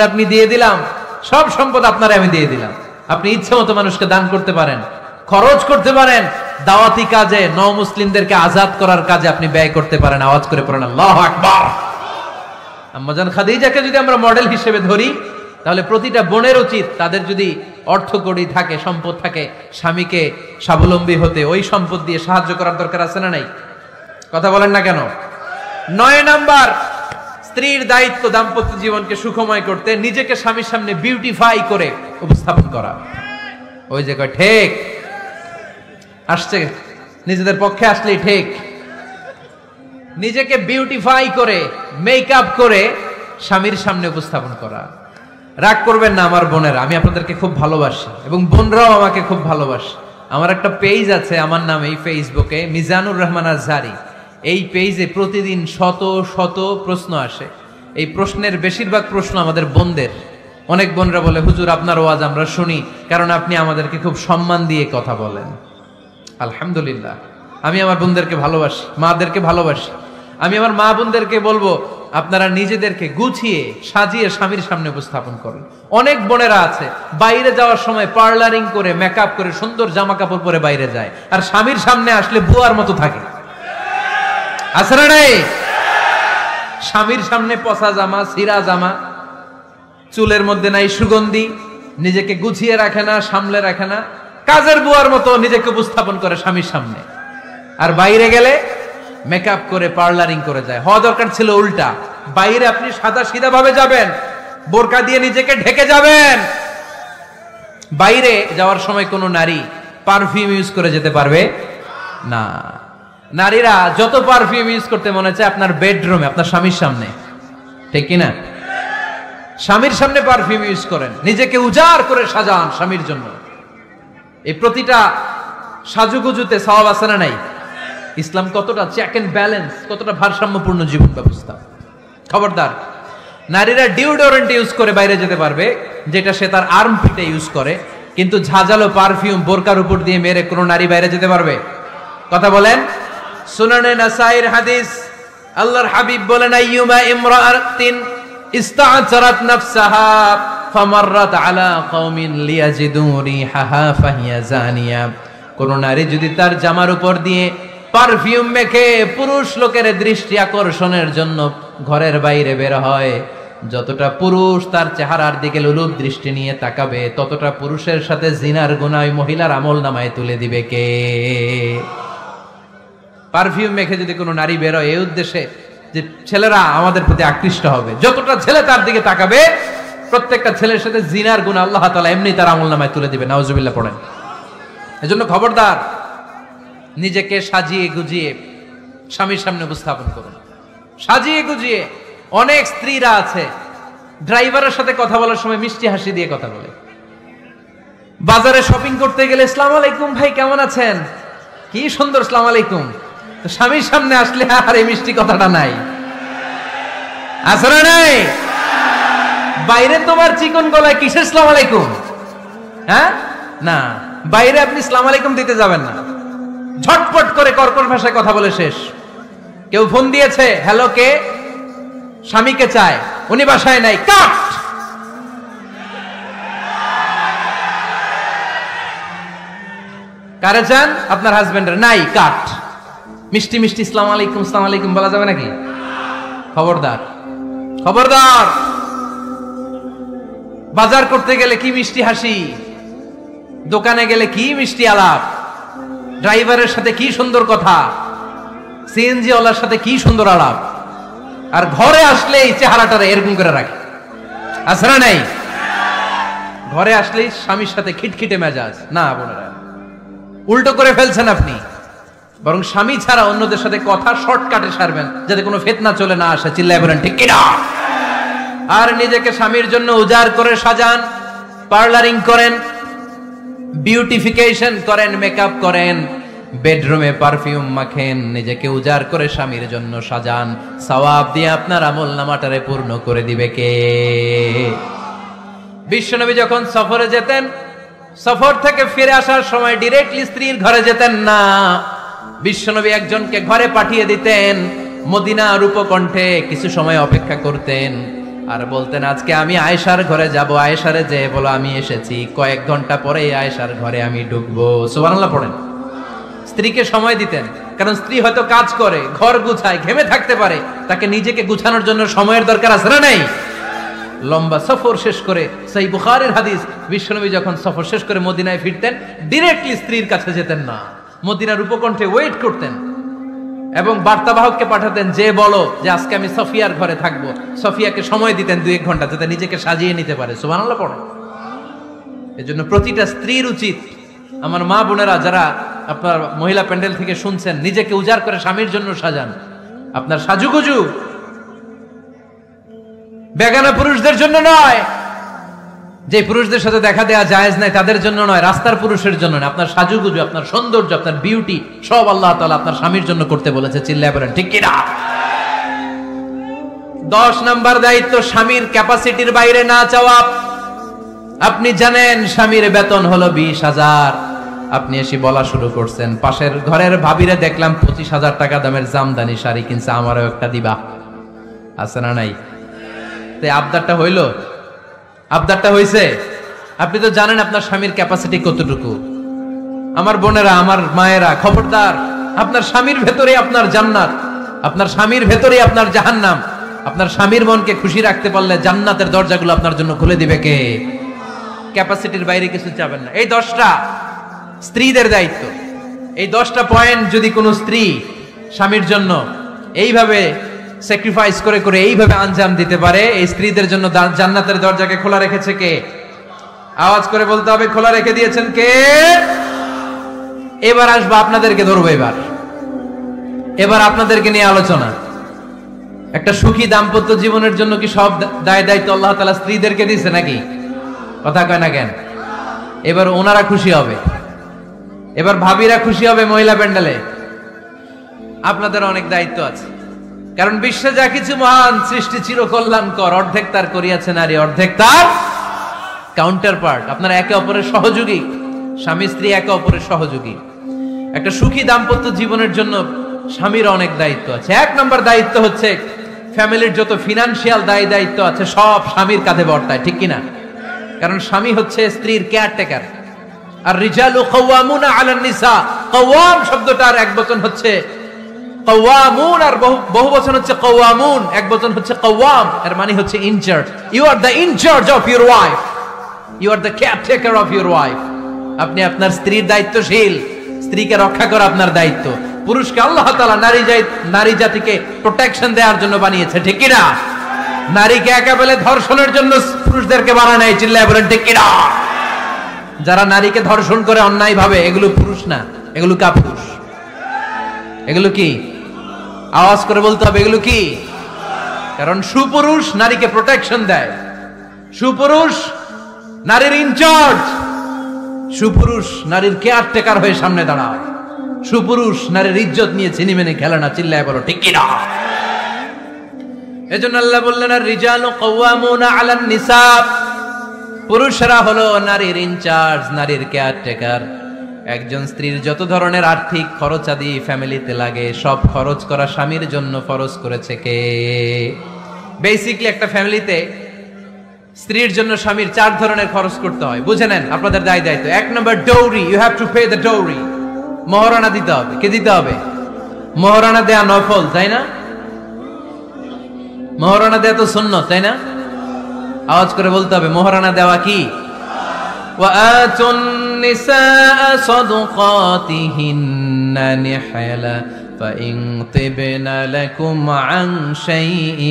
আপনি দিয়ে দিলাম, সব সম্পদ আপনারে আমি দিয়ে দিলাম। আপনি ইচ্ছে মতো মানুষকে দান করতে পারেন, খরচ করতে পারেন, দাওয়াতি কাজে, মুসলিমদেরকে আজাদ করার কাজে আপনি ব্যয় করতে পারেন। আওয়াজ করে পড়েন আল্লাহু আকবার। আম্মাজান খাদিজাকে যদি আমরা মডেল হিসেবে ধরি, তাহলে প্রতিটা বোনের উচিত তাদের যদি অর্থকড়ি থাকে, সম্পদ থাকে, স্বামীকে স্বাবলম্বী হতে ওই সম্পদ দিয়ে সাহায্য করার দরকার আছে না নাই? কথা বলেন না কেন? 9 নাম্বার, স্ত্রীর দায়িত্ব দাম্পত্য জীবনকে সুখময় করতে নিজেকে স্বামীর সামনে বিউটিফাই করে উপস্থাপন করা। ওই যে কয় ঠিক আসছে, নিজেদের পক্ষে আসলেই ঠিক। নিজেকে বিউটিফাই করে, মেকআপ করে স্বামীর সামনে উপস্থাপন করা। রাগ করবেন না আমার বোনেরা, আমি আপনাদেরকে খুব ভালোবাসি এবং বোনরাও আমাকে খুব ভালোবাসে। আমার একটা পেজ আছে আমার নামে ফেসবুকে, মিজানুর রহমান আজহারি। এই পেজে প্রতিদিন শত শত প্রশ্ন আসে। এই প্রশ্নের বেশিরভাগ প্রশ্ন আমাদের বোনদের। অনেক বোনরা বলে, হুজুর আপনার ওয়াজ আমরা শুনি, কারণ আপনি আমাদেরকে খুব সম্মান দিয়ে কথা বলেন। আলহামদুলিল্লাহ, আমি আমার বোনদেরকে ভালোবাসি, মাদেরকে ভালোবাসি। আমি আমার মা বোনদেরকে বলবো, আপনারা নিজেদেরকে গুছিয়ে সাজিয়ে স্বামীর সামনে উপস্থাপন করেন। অনেক বোনেরা আছে বাইরে যাওয়ার সময় পার্লারিং করে, মেকআপ করে, সুন্দর জামা কাপড় পরে বাইরে যায়, আর স্বামীর সামনে আসলে বুয়ার মতো থাকে। আছে না নাই? স্বামীর সামনে পচা জামা, ছিঁড়া জামা, চুলের মধ্যে নাই সুগন্ধি, নিজেকে গুছিয়ে রাখে না, সামলে রাখে না, কাজের বুয়ার মতো নিজেকে উপস্থাপন করে স্বামীর সামনে। আর বাইরে গেলে মেকআপ করে, পার্লারিং করে যায়। হওয়া দরকার ছিল উল্টা। বাইরে আপনি সাদা সিধা ভাবে যাবেন, বোরকা দিয়ে নিজেকে ঢেকে যাবেন। বাইরে যাওয়ার সময় কোনো নারী পারফিউম ইউজ করে যেতে পারবে না। নারীরা যত পারফিউম ইউজ করতে মনে চায় আপনার বেডরুমে, আপনার স্বামীর সামনে, ঠিক কিনা? স্বামীর সামনে পারফিউম ইউজ করেন, নিজেকে উজাড় করে সাজান স্বামীর জন্য। এই প্রতিটা সাজুগুজুতে সওয়াব আছে না নাই? ইসলাম কতটা চেক এন্ড ব্যালেন্স, কতটা ভারসাম্যপূর্ণ জীবন ব্যবস্থা। খবরদার, নারীরা ডিওডোরেন্ট ইউজ করে বাইরে যেতে পারবে, যেটা সে তার আর্মপিটে ইউজ করে, কিন্তু ঝাঁঝালো পারফিউম বোরকার উপর দিয়ে মেরে কোনো নারী বাইরে যেতে পারবে? কথা বলেন। সুনানে নাসাইর হাদিস, আল্লাহর হাবিব বলেন, আইয়ুমা ইমরাআতিন ইস্তা'জারাত নাফসাহা ফামাররাত আলা কওমিন লিয়াজিদু রিহাহা ফাহিয়া জানিয়া। কোন নারী যদি তার জামার উপর দিয়ে পারফিউম মেখে পুরুষ লোকের দৃষ্টি আকর্ষণের জন্য ঘরের বাইরে বের হয়, যতটা পুরুষ তার চেহারার দিকে লোলুপ দৃষ্টি নিয়ে তাকাবে, ততটা পুরুষের সাথে জিনার গুনাহ মহিলার আমলনামায় তুলে দিবে কে? পারফিউম মেখে যদি কোনো নারী বের হয় এই উদ্দেশ্যে যে ছেলেরা আমাদের প্রতি আকৃষ্ট হবে, যতটা ছেলে তার দিকে তাকাবে, প্রত্যেকটা ছেলের সাথে জিনার গুনাহ আল্লাহ তাআলা এমনি তার আমলনামায় তুলে দিবে। নাউজুবিল্লাহ পড়েন। এজন্য খবরদার, নিজেকে সাজিয়ে গুজিয়ে স্বামীর সামনে উপস্থাপন করুন, সাজিয়ে গুজিয়ে। অনেক স্ত্রীরা আছে ড্রাইভারের সাথে কথা বলার সময় মিষ্টি হাসি দিয়ে কথা বলে। বাজারে শপিং করতে গেলে আসসালামু আলাইকুম ভাই, কেমন আছেন? কি সুন্দর আসসালামু আলাইকুম। তো স্বামীর সামনে আসলে আর এই মিষ্টি কথাটা নাই, আছে না নাই? বাইরে তোমার চিকন গলায় কিসের আসসালামু আলাইকুম? হ্যাঁ না, বাইরে আপনি আসসালামু আলাইকুম দিতে যাবেন না, ঝটপট করে কর্কশ ভাষায় কথা বলে শেষ। কেউ ফোন দিয়েছে, হ্যালো কে? স্বামীকে চায়, উনি বাসায় নাই, কাট। কারে চান? আপনার হাজবেন্ডের, নাই, কাট। মিষ্টি মিষ্টি আসসালামু আলাইকুম আসসালামু আলাইকুম বলা যাবে নাকি? খবরদার, খবরদার। বাজার করতে গেলে কি মিষ্টি হাসি, দোকানে গেলে কি মিষ্টি আলাপ, ড্রাইভারের সাথে কি সুন্দর কথা, সিএনজি ওয়ালার সাথে কি সুন্দর আলাপ। আর ঘরে আসলেই চেহারাটারে এরকম করে রাখে, আছে না নাই? ঘরে আসলেই স্বামীর সাথে খিটখিটে মেজাজ। না বোনেরা, উল্টো করে ফেলছেন আপনি। বরং স্বামী ছাড়া অন্যদের সাথে কথা শর্টকাটে সারবেন, যাতে কোনো ফিতনা চলে না আসে। চিল্লায় বলেন ঠিক কিনা? আর নিজেকে স্বামীর জন্য উজাড় করে সাজান, পার্লারিং করেন, বিউটিফিকেশন করেন, মেকআপ করেন, বেডরুমে পারফিউম মাখেন, নিজেকে উজাড় করে স্বামীর জন্য সাজান। সওয়াব দিয়ে আপনার আমলনামাটারে পূর্ণ করে দিবে কে? বিশ্বনবী যখন সফরে যেতেন, সফর থেকে ফিরে আসার সময় ডিরেক্টলি স্ত্রীর ঘরে যেতেন না। বিশ্বনবী একজনকে ঘরে পাঠিয়ে দিতেন, মদিনার উপকণ্ঠে কিছু সময় অপেক্ষা করতেন আর বলতেন আজকে আমি আয়েশার ঘরে যাব, আয়েশারে যে বলো আমি এসেছি। কয়েক ঘন্টা পরে আয়েশার ঘরে আমি ঢুকবো। সুবহানাল্লাহ পড়েন। স্ত্রীকে সময় দিতেন, কারণ স্ত্রী হয়তো কাজ করে, ঘর গুছায়, ঘেমে থাকতে পারে, তাকে নিজেকে গুছানোর জন্য সময়ের দরকার আছে না নাই? লম্বা সফর শেষ করে, সহিহ বুখারীর হাদিস, বিশ্বনবী যখন সফর শেষ করে মদিনায় ফিরতেন, ডিরেক্টলি স্ত্রীর কাছে যেতেন না, মদিনার উপকণ্ঠে ওয়েট করতেন এবং বার্তাবাহককে পাঠাতেন যে বলো যে আজকে আমি সফিয়ার ঘরে থাকবো। সফিয়াকে সময় দিতেন 2-1 ঘন্টা, যাতে নিজেকে সাজিয়ে নিতে পারে। সুবহানাল্লাহ পড়ে। এজন্য প্রতিটা স্ত্রীর উচিত, আমার মা বোনেরা যারা আপনার মহিলা প্যান্ডেল থেকে শুনছেন, নিজেকে উজাড় করে স্বামীর জন্য সাজান। আপনার সাজুগুজু বেগানা পুরুষদের জন্য নয়, যে পুরুষদের সাথে দেখা দেওয়া জায়েজ নাই তাদের জন্য নয়, রাস্তার পুরুষের জন্য নয়। আপনার সাজুগুজু, আপনার সৌন্দর্য, আপনার বিউটি সব আল্লাহ তাআলা আপনার স্বামীর জন্য করতে বলেছে। চিল্লায় বলেন ঠিক কিনা? 10 নাম্বার দায়িত্ব, স্বামীর ক্যাপাসিটির বাইরে না চাওয়া। আপনি জানেন স্বামীর বেতন হলো 20,000, আপনি এসে বলা শুরু করছেন, পাশের ঘরের ভাবিরে দেখলাম 25,000 টাকা দামের জামদানি শাড়ি কিনছে, আমারও একটা দিবা। আছে না নাই? তে আবদারটা হইল? আবদারটা হইছে? আপনি তো জানেন আপনার স্বামীর ক্যাপাসিটি কতটুকু। আমার বোনেরা, আমার মায়েরা, খবরদার, আপনার স্বামীর ভেতরে আপনার জান্নাত, আপনার স্বামীর ভেতরে আপনার জাহান্নাম। আপনার স্বামীর মনকে খুশি রাখতে পারলে জান্নাতের দরজাগুলো আপনার জন্য খুলে দিবে কে? ক্যাপাসিটির বাইরে কিছু চাবেন না। এই 10টা স্ত্রীদের দায়িত্ব। এই 10টা পয়েন্ট যদি কোনো স্ত্রী স্বামীর জন্য এইভাবে স্যাক্রিফাইস করে করে এইভাবে আঞ্জাম দিতে পারে, এই স্ত্রীদের জন্য জান্নাতের দরজাকে খোলা রেখেছে কে? আওয়াজ করে বলতে হবে, খোলা রেখে দিয়েছেন কে? এবার আসবো আপনাদেরকে ধরবো। এবার আপনাদেরকে নিয়ে আলোচনা। একটা সুখী দাম্পত্য জীবনের জন্য কি সব দায় দায়িত্ব আল্লাহ তাআলা স্ত্রীদেরকে দিয়েছে নাকি? কথা কয় না কেন? এবার ওনারা খুশি হবে, এবার ভাবিরা খুশি হবে মহিলা প্যান্ডেলে। আপনাদের অনেক দায়িত্ব আছে, কারণ বিশ্বে যা কিছু মহান সৃষ্টি চিরকল্যাণকর, অর্ধেক তার করিয়াছে নারী, অর্ধেক তার কাউন্টার পার্ট। আপনারা একে অপরের সহযোগী, স্বামী স্ত্রী একে অপরের সহযোগী। একটা সুখী দাম্পত্য জীবনের জন্য স্বামীর অনেক দায়িত্ব আছে। 1 নম্বর দায়িত্ব হচ্ছে ফ্যামিলির যত ফিনান্সিয়াল দায় দায়িত্ব আছে সব স্বামীর কাঁধে বর্তায়, ঠিক কিনা? কারণ স্বামী হচ্ছে স্ত্রীর কেয়ারটেকার। আর রিজালু কাওয়ামুনা আলান নিসা, কাওয়াম শব্দটার এক বচন হচ্ছে কাওয়ামুন আর বহু বচন হচ্ছে কাওয়ামুন, এক বচন হচ্ছে কাওয়াম, এর মানে হচ্ছে in charge. You are the in charge of your wife, you are the caretaker of your wife. আপনি আপনার স্ত্রীর দায়িত্বশীল, স্ত্রীকে রক্ষা করা আপনার দায়িত্ব। পুরুষকে আল্লাহ তাআলা নারী জাতিকে প্রোটেকশন দেওয়ার জন্য বানিয়েছে, ঠিক কিনা? নারীকে একেবারে ধর্ষণের জন্য পুরুষদেরকে বানায় নাই। চিল্লায় বলেন ঠিক কিনা? যারা নারীকে ধর্ষণ করে অন্যায় ভাবে, এগুলো পুরুষ না, এগুলো কাপুরুষ। এগুলো কি? আওয়াজ করে বলতে হবে, এগুলো কি? কারণ সুপুরুষ নারীকে প্রোটেকশন দেয়, সুপুরুষ নারীর ইনচার্জ, সুপুরুষ নারীর কেয়ারটেকার হয়ে সামনে দাঁড়ায়, সুপুরুষ নারীর ইজ্জত নিয়ে চিনিমেনে খেলে না। চিল্লায় বলো ঠিক কিনা? এজন্য আল্লাহ বললেন, আর রিজালু কাওয়ামুনা আলান নিসা, পুরুষরা হলো নারীর ইনচার্জ, নারীর কেয়ারটেকার। একজন স্ত্রীর যত ধরনের আর্থিক খরচাদি ফ্যামিলিতে লাগে, সব খরচ করা স্বামীর জন্য ফরজ করেছে কে? বেসিক্যালি একটা ফ্যামিলিতে স্ত্রীর জন্য স্বামীর 4 ধরনের খরচ করতে হয়। বুঝে নেন আপনাদের দায় দায়িত্ব। 1 নম্বর dowry, you have to pay the dowry. মহারণা দিতে হবে। কে দিতে হবে? মহারণা দেয়া নফল, তাই না? মহারণা দেয়া তো সুন্নত, তাই না? আওয়াজ করে বলতে হবে মোহরানা দেওয়া কি? وآتوا النساء صدقاتهن نحلا فإن طبن لكم عن شيء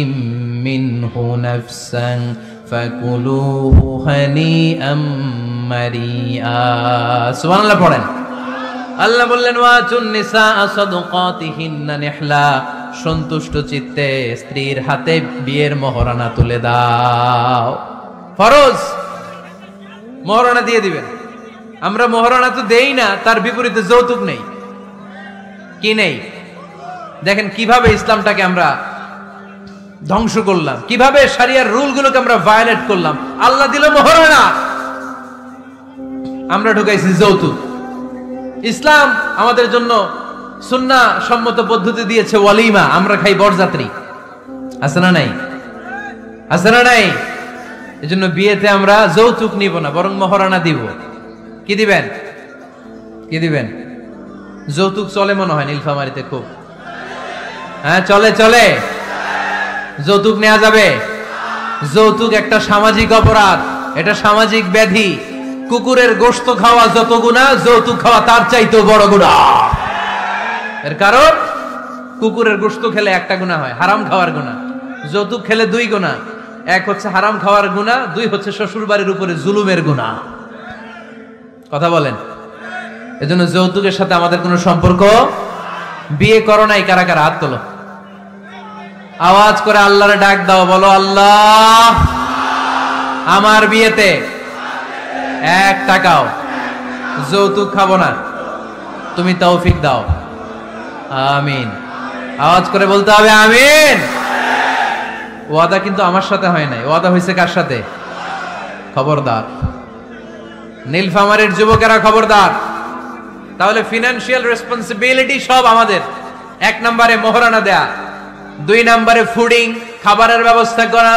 منه نفسا فكلوه هنيئا مريئا سبحان الله পড়েন। আল্লাহ বললেন ওয়াতুন নিসা সাদকাতিহিন্না নিহলা, সন্তুষ্ট চিত্তে স্ত্রীর হাতে বিয়ের মোহরানা তুলে দাও। ফরজ মোহরানা দিয়ে দিবেন। আমরা মোহরানা তো দেই না, তার বিপরীতে যৌতুক নেই। কি নেই? দেখেন কিভাবে ইসলামটাকে আমরা ধ্বংস করলাম, কিভাবে শরিয়ার রুলগুলোকে আমরা ভায়োলেট করলাম। আল্লাহ দিল মোহরানা, আমরা ঢুকাইছি যৌতুক। ইসলাম আমাদের জন্য সুন্নাহ সম্মত পদ্ধতি দিয়েছে ওয়ালিমা, আমরা খাই বরযাত্রী। আছে না নাই? আছে না নাই? এজন্য বিয়েতে আমরা যৌতুক নিব না, বরং মোহরানা দিব। কি দিবেন? কি দিবেন? যৌতুক চলে মনে হয় নীলফামারীতে খুব। হ্যাঁ চলে চলে। যৌতুক নেওয়া যাবে? যৌতুক একটা সামাজিক অপরাধ, এটা সামাজিক ব্যাধি। কুকুরের গোশত খাওয়া যত গুনাহ, যৌতুক খাওয়া তার চাইতেও বড় গুনাহ। এর কারণ কুকুরের গোশত খেলে একটা গুনাহ হয়, হারাম খাওয়ার গুনাহ। যৌতুক খেলে দুই গুনাহ, এক হচ্ছে হারাম খাওয়ার গুনাহ, দুই হচ্ছে শ্বশুর বাড়ির উপরে জুলুমের গুনাহ। কথা বলেন। এজন্য যৌতুকের সাথে আমাদের কোনো সম্পর্ক। বিয়ে করো নাই কারা কারা হাত তোলো। আওয়াজ করে আল্লাহরে ডাক দাও, বলো আল্লাহ আমার বিয়েতে 1 টাকাও যৌতুক খাবো না, তুমি তৌফিক দাও। আমিন। আওয়াজ করে বলতে হবে আমিন। ওয়াদা কিন্তু আমার সাথে হয় নাই, ওয়াদা হয়েছে কার সাথে? খবরদার নীলফামারীর যুবকেরা খবরদার। তাহলে ফিনান্সিয়াল রেসপন্সিবিলিটি সব আমাদের। 1 নম্বরে মোহরানা দেয়া, 2 নম্বরে ফুডিং খাবারের ব্যবস্থা করা,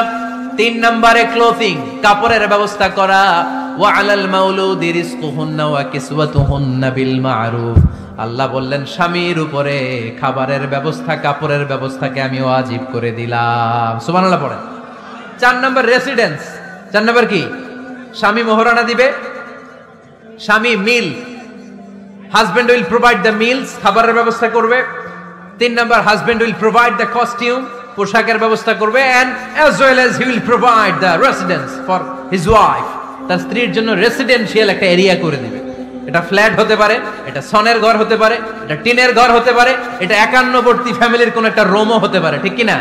3 নম্বরে ক্লোথিং কাপড়ের ব্যবস্থা করা। ওয়া আলাল মাউলুদি রিজকুহুন্না ওয়া কিসওয়াতুহুন্না বিল মা'রুফ। আল্লাহ বললেন স্বামীর উপরে খাবারের ব্যবস্থা, কাপড়ের ব্যবস্থাকে আমি ওয়াজিব করে দিলাম। সুবহানাল্লাহ পড়েন। 4 নম্বর রেসিডেন্স। 4 নম্বর কি? স্বামী মোহরানা দিবে, স্বামী meal, husband will provide the meals, খাবারের ব্যবস্থা করবে। 3 নম্বর husband will provide the costume, পোশাকের ব্যবস্থা করবে, and as well as he will provide the residence for his wife. তার স্ত্রীর জন্য রেসিডেন্সিয়াল একটা এরিয়া করে দিবে। এটা ফ্ল্যাট হতে পারে, এটা সনের ঘর হতে পারে, এটা টিনের ঘর হতে পারে, এটা একান্নবর্তী ফ্যামিলির কোন একটা রুমও হতে পারে, ঠিক কি না?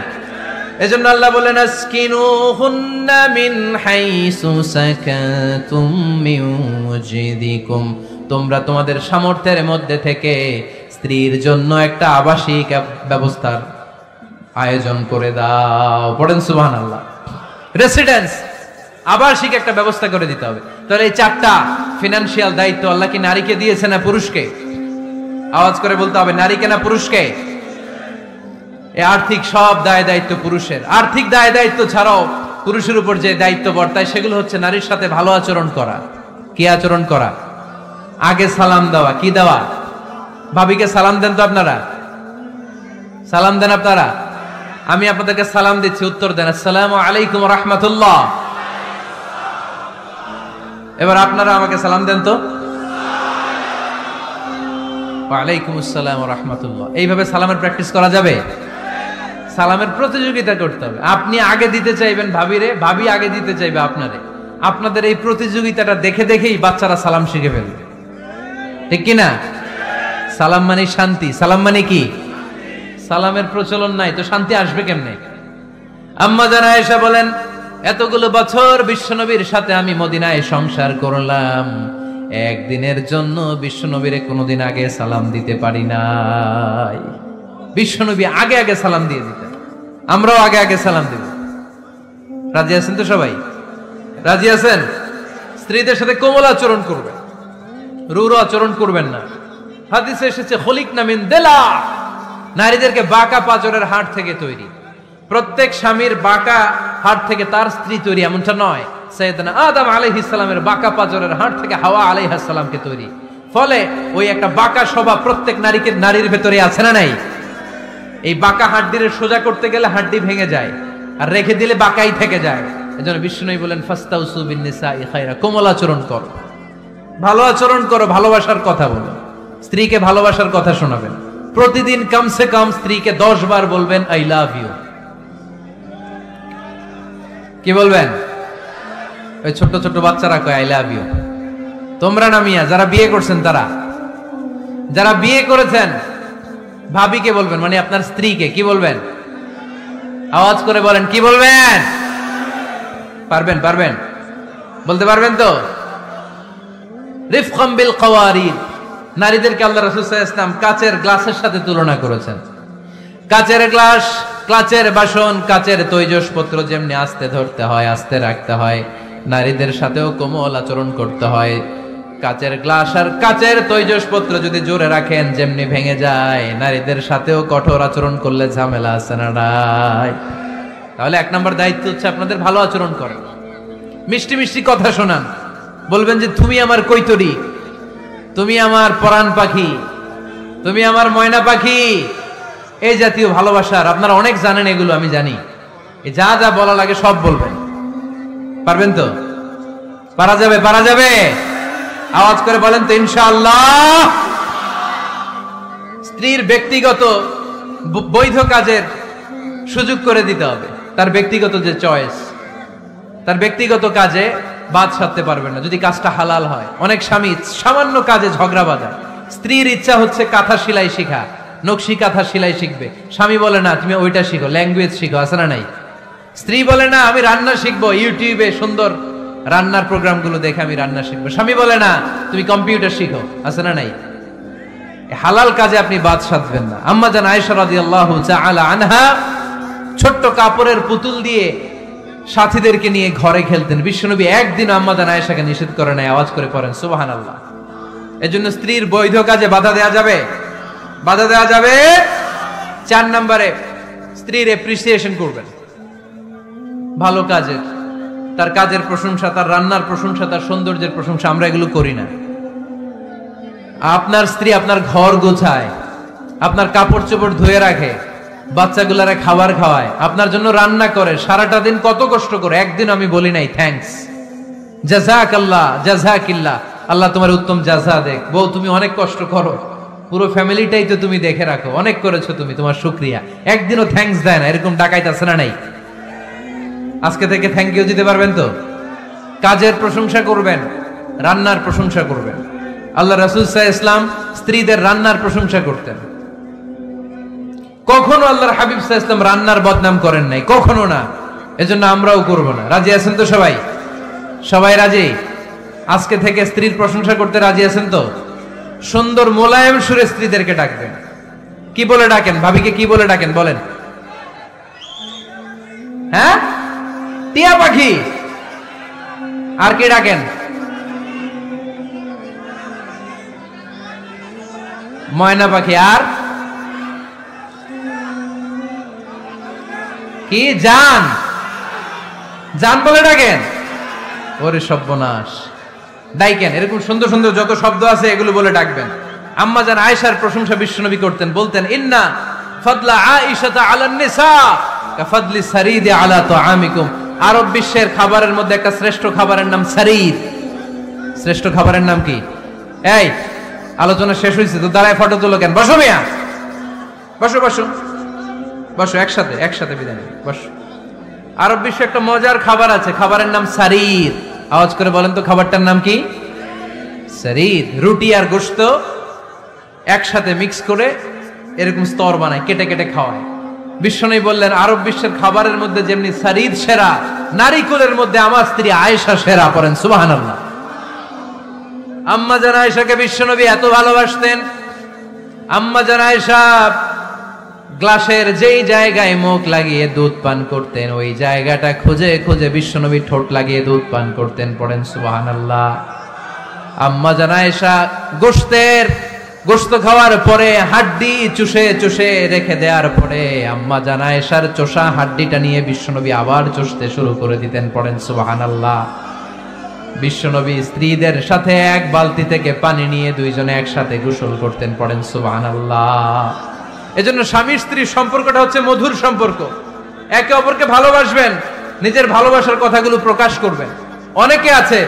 এজন্য আল্লাহ বলেন আসকিনুহুন্না মিন হাইসু সাকাতুম মিন ওয়াজিদিকুম। তোমরা তোমাদের সামর্থ্যের মধ্যে থেকে স্ত্রীর জন্য একটা আবাসিক ব্যবস্থার আয়োজন করে দাও। পড়েন সুবহানাল্লাহ। রেসিডেন্স, আবাসিক একটা ব্যবস্থা করে দিতে হবে। তাহলে এই 4টা ফিনান্সিয়াল দায়িত্ব আল্লাহ কি নারীকে দিয়েছে না পুরুষকে? আওয়াজ করে বলতে হবে নারীকে না পুরুষকে? এই আর্থিক সব দায় দায়িত্ব পুরুষের। আর্থিক দায় দায়িত্ব ছাড়াও পুরুষের উপর যে দায়িত্ব বর্তায় সেগুলো হচ্ছে নারীর সাথে ভালো আচরণ করা। কি আচরণ করা? আগে সালাম দেওয়া। কি দেওয়া? ভাবিকে সালাম দেন তো আপনারা? সালাম দেন আপনারা? আমি আপনাদেরকে সালাম দিচ্ছি, উত্তর দেন আসসালামু আলাইকুম ওয়া রাহমাতুল্লাহ। এবার আপনারা আমাকে সালাম দেন তো। ওয়া আলাইকুম আসসালাম ওয়া রাহমাতুল্লাহ। এইভাবে সালামের প্র্যাকটিস করা যাবে? সালামের প্রতিযোগিতা করতে হবে। আপনি আগে দিতে চাইবেন ভাবিরে, ভাবি আগে দিতে চাইবে আপনারে। আপনাদের এই প্রতিযোগিতাটা দেখে দেখেই বাচ্চারা সালাম শিখে ফেলবে, ঠিক কি না? সালাম মানে শান্তি। সালাম মানে কি? সালামের প্রচলন নাই তো শান্তি আসবে কেমনে? আম্মা জান আয়েশা বলেন এতগুলো বছর বিশ্বনবীর সাথে আমি মদিনায় সংসার করলাম, একদিনের জন্য বিশ্বনবীরে কোনোদিন আগে সালাম দিতে পারি নাই। বিশ্বনবী আগে আগে সালাম দিয়ে দিতেন, আমরাও আগে আগে সালাম দিব। রাজি আছেন তো সবাই? রাজি আছেন? স্ত্রীদের সাথে কোমল আচরণ করবেন, রূঢ় আচরণ করবেন না। হাদিসে এসেছে খলিকনা মিন দিলা, নারীদেরকে বাঁকা পাঁজরের হাড় থেকে তৈরি। প্রত্যেক স্বামীর বাঁকা হাড় থেকে তার স্ত্রী তৈরি এমনটা নয়। সাইয়েদনা আদম আলাইহিস সালামের বাঁকা পাঁজরের হাড় থেকে হাওয়া আলাইহিস সালামকে তৈরি। ফলে ওই একটা বাঁকা স্বভাব প্রত্যেক নারীর ভেতরে আছে না নাই? এই বাঁকা হাড্ডির সোজা করতে গেলে হাড্ডি ভেঙে যায়, আর রেখে দিলে বাঁকাই থেকে যায়। এজন্য বিষ্ণুই বলেন ফাস্তাউসু বিন নিসাই খায়রা, কোমল আচরণ করো, ভালো আচরণ করো, ভালোবাসার কথা বলো, স্ত্রীকে ভালোবাসার কথা শোনাবেন। প্রতিদিন কমসে কম স্ত্রীকে 10 বার বলবেন আই লাভ ইউ। কি বলবেন? ওই ছোট ছোট বাচ্চারা কয় আই লাভ ইউ। তোমরা না মিয়া, যারা বিয়ে করছেন তারা, যারা বিয়ে করেছেন ভাবিকে বলবেন, মানে আপনার স্ত্রীকে কি বলবেন? আওয়াজ করে বলেন, কি বলবেন? পারবেন? পারবেন? বলতে পারবেন তো? রিফকাম বিল কাওয়ারিদ, নারীদেরকে আল্লাহ রাসূল সাল্লাল্লাহু আলাইহি ওয়াসাল্লাম কাচের গ্লাসের সাথে তুলনা করেছেন। কাচের গ্লাস, কাচের বাসন, কাচের তৈজসপত্র যেমনি আস্তে ধরতে হয়, আস্তে রাখতে হয়, নারীদের সাথেও কোমল আচরণ করতে হয়। কাচের গ্লাস আর কাচের তৈজসপত্র যদি জোরে রাখেন যেমনি ভেঙে যায়, নারীদের সাথেও কঠোর আচরণ করলে ঝামেলা আছে না নাই? তাহলে 1 নম্বর দায়িত্ব হচ্ছে আপনাদের ভালো আচরণ করেন, মিষ্টি মিষ্টি কথা শোনান, বলবেন যে তুমি আমার কৈতরি, তুমি আমার পরাণ পাখি, তুমি আমার ময়না পাখি, এই জাতীয় ভালোবাসার। আপনারা অনেক জানেন এগুলো, আমি জানি। এই যা যা বলা লাগে সব বলবেন। পারবেন তো? পারা যাবে? পারা যাবে? আওয়াজ করে বলেন তো ইনশাআল্লাহ। স্ত্রীর ব্যক্তিগত বৈধ কাজের সুযোগ করে দিতে হবে। তার ব্যক্তিগত যে চয়েস, তার ব্যক্তিগত কাজে বাদ সাধতে পারবেন না যদি কাজটা হালাল হয়। অনেক স্বামী সামান্য কাজে ঝগড়া বাঁধায়। স্ত্রীর ইচ্ছা হচ্ছে কাঁথা সেলাই শিখা, নকশি কাঁথা সেলাই শিখবে, স্বামী বলে না তুমি ওইটা শিখো, ল্যাঙ্গুয়েজ শিখো, আছে না নাই? স্ত্রী বলে না আমি রান্না শিখবো, ইউটিউবে সুন্দর রান্নার প্রোগ্রামগুলো দেখে আমি রান্না শিখবো, স্বামী বলে না তুমি কম্পিউটার শিখো, আছে না নাই? হালাল কাজে আপনি বাদ সাধবেন না। আম্মা জান আয়েশা রাদিয়াল্লাহু তাআলা আনহা ছোট্ট কাপড়ের পুতুল দিয়ে সাথীদেরকে নিয়ে ঘরে খেলতেন। বিশ্বনবী একদিন আম্মা জান আয়েশাকে নিষেধ করে নাই। আওয়াজ করে পড়েন সুবহানাল্লাহ। এজন্য স্ত্রীর বৈধ কাজে বাধা দেয়া যাবে? বাধা দেওয়া যাবে। 4 নম্বরে স্ত্রীর এপ্রিসিয়েশন করবেন, ভালো কাজের, তার কাজের প্রশংসা, তার রান্নার প্রশংসা, তার সৌন্দর্যের প্রশংসা। আমরা এগুলো করি না। আপনার স্ত্রী আপনার ঘর গোছায়, আপনার কাপড় চোপড় ধুয়ে রাখে, বাচ্চাগুলারে খাবার খাওয়ায়, আপনার জন্য রান্না করে, সারাটা দিন কত কষ্ট করে। একদিন আমি বলি নাই থ্যাঙ্কস, জাযাকাল্লাহ, জাযাকিল্লাহ, আল্লাহ তোমার উত্তম জাযা দেখ। বউ তুমি অনেক কষ্ট করো, পুরো ফ্যামিলিটাই তো তুমি দেখে রাখো, অনেক করেছো তুমি, তোমার শুকরিয়া। একদিনও থ্যাঙ্কস দেয় না, এরকম ডাকাইত আছে না নাই? আজকে থেকে থ্যাংক ইউ দিতে পারবেন তো? কাজের প্রশংসা করবেন, রান্নার প্রশংসা করবেন। আল্লাহ রাসূল সাল্লাল্লাহু আলাইহি ওয়াসাল্লাম স্ত্রীদের রান্নার প্রশংসা করতেন। কখনো আল্লাহর হাবিব সাল্লাল্লাহু আলাইহি ওয়াসাল্লাম রান্নার বদনাম করেন নাই, কখনো না। এজন্য আমরাও করব না। রাজি আছেন তো সবাই? সবাই রাজি? আজকে থেকে স্ত্রীর প্রশংসা করতে রাজি আছেন তো? সুন্দর মোলায়েম সুরে স্ত্রীদেরকে ডাকবেন। কি বলে ডাকেন? ভাবিকে কি বলে ডাকেন বলেন? হ্যাঁ, টিয়া পাখি। আর কি ডাকেন? ময়না পাখি। আর কি? জান। জান বলে ডাকেন? ওরে সর্বনাশ, ডাইকেন। এরকম সুন্দর সুন্দর যত শব্দ আছে এগুলো বলে ডাকবেন। আম্মা জান আয়েশার প্রশংসা বিশ্বনবী করতেন, বলতেন ইন্না ফাদলা আয়েশাতা আলান নিসা কাফাদলি সারিদি আলা তুআমিকুম। আরব বিশ্বের খাবারের মধ্যে একটা শ্রেষ্ঠ খাবারের নাম সারিদ। শ্রেষ্ঠ খাবারের নাম কি? এই আলোচনা শেষ হয়েছে তো দাঁড়ায় ফটো তুলো কেন? বসো মিয়া, বসো বসো বসো, একসাথে একসাথে বিদায় নিন, বসো। আরব বিশ্বে একটা মজার খাবার আছে, খাবারের নাম সারিদ। আওয়াজ করে বলেন তো খাবারটার নাম কি? সারিদ। রুটি আর গোশত একসাথে মিক্স করে এরকম স্তর বানায়, কেটে কেটে খাওয়ায়। বিশ্বনবী বললেন আরব বিশ্বের খাবারের মধ্যে যেমনি সারিদ সেরা, নারীকুলের মধ্যে আমার স্ত্রী আয়েশা সেরা। পড়েন সুবহানাল্লাহ। আম্মা জান আয়েশাকে বিশ্বনবী এত ভালোবাসতেন। আম্মা জান আয়েশা গ্লাসের যেই জায়গায় মুখ লাগিয়ে দুধ পান করতেন, ওই জায়গাটা খুঁজে খুঁজে বিশ্বনবী ঠোঁট লাগিয়ে দুধ পান করতেন। পড়েন সুবহানাল্লাহ। আম্মা জান আয়েশা গোশত খাওয়ার পরে হাড্ডি চুষে চুষে রেখে দেওয়ার পরে আম্মা জান আয়েশার চোষা হাড্ডিটা নিয়ে বিশ্বনবী আবার চুষতে শুরু করে দিতেন। পড়েন সুবহানাল্লাহ। বিশ্বনবী স্ত্রীদের সাথে এক বালতি থেকে পানি নিয়ে দুইজনে একসাথে গোসল করতেন। পড়েন সুবহানাল্লাহ। এজন্য স্বামী স্ত্রীর সম্পর্কটা হচ্ছে মধুর সম্পর্ক। একে অপরকে ভালোবাসবেন, নিজের ভালোবাসার কথাগুলো প্রকাশ করবেন। অনেকে আছে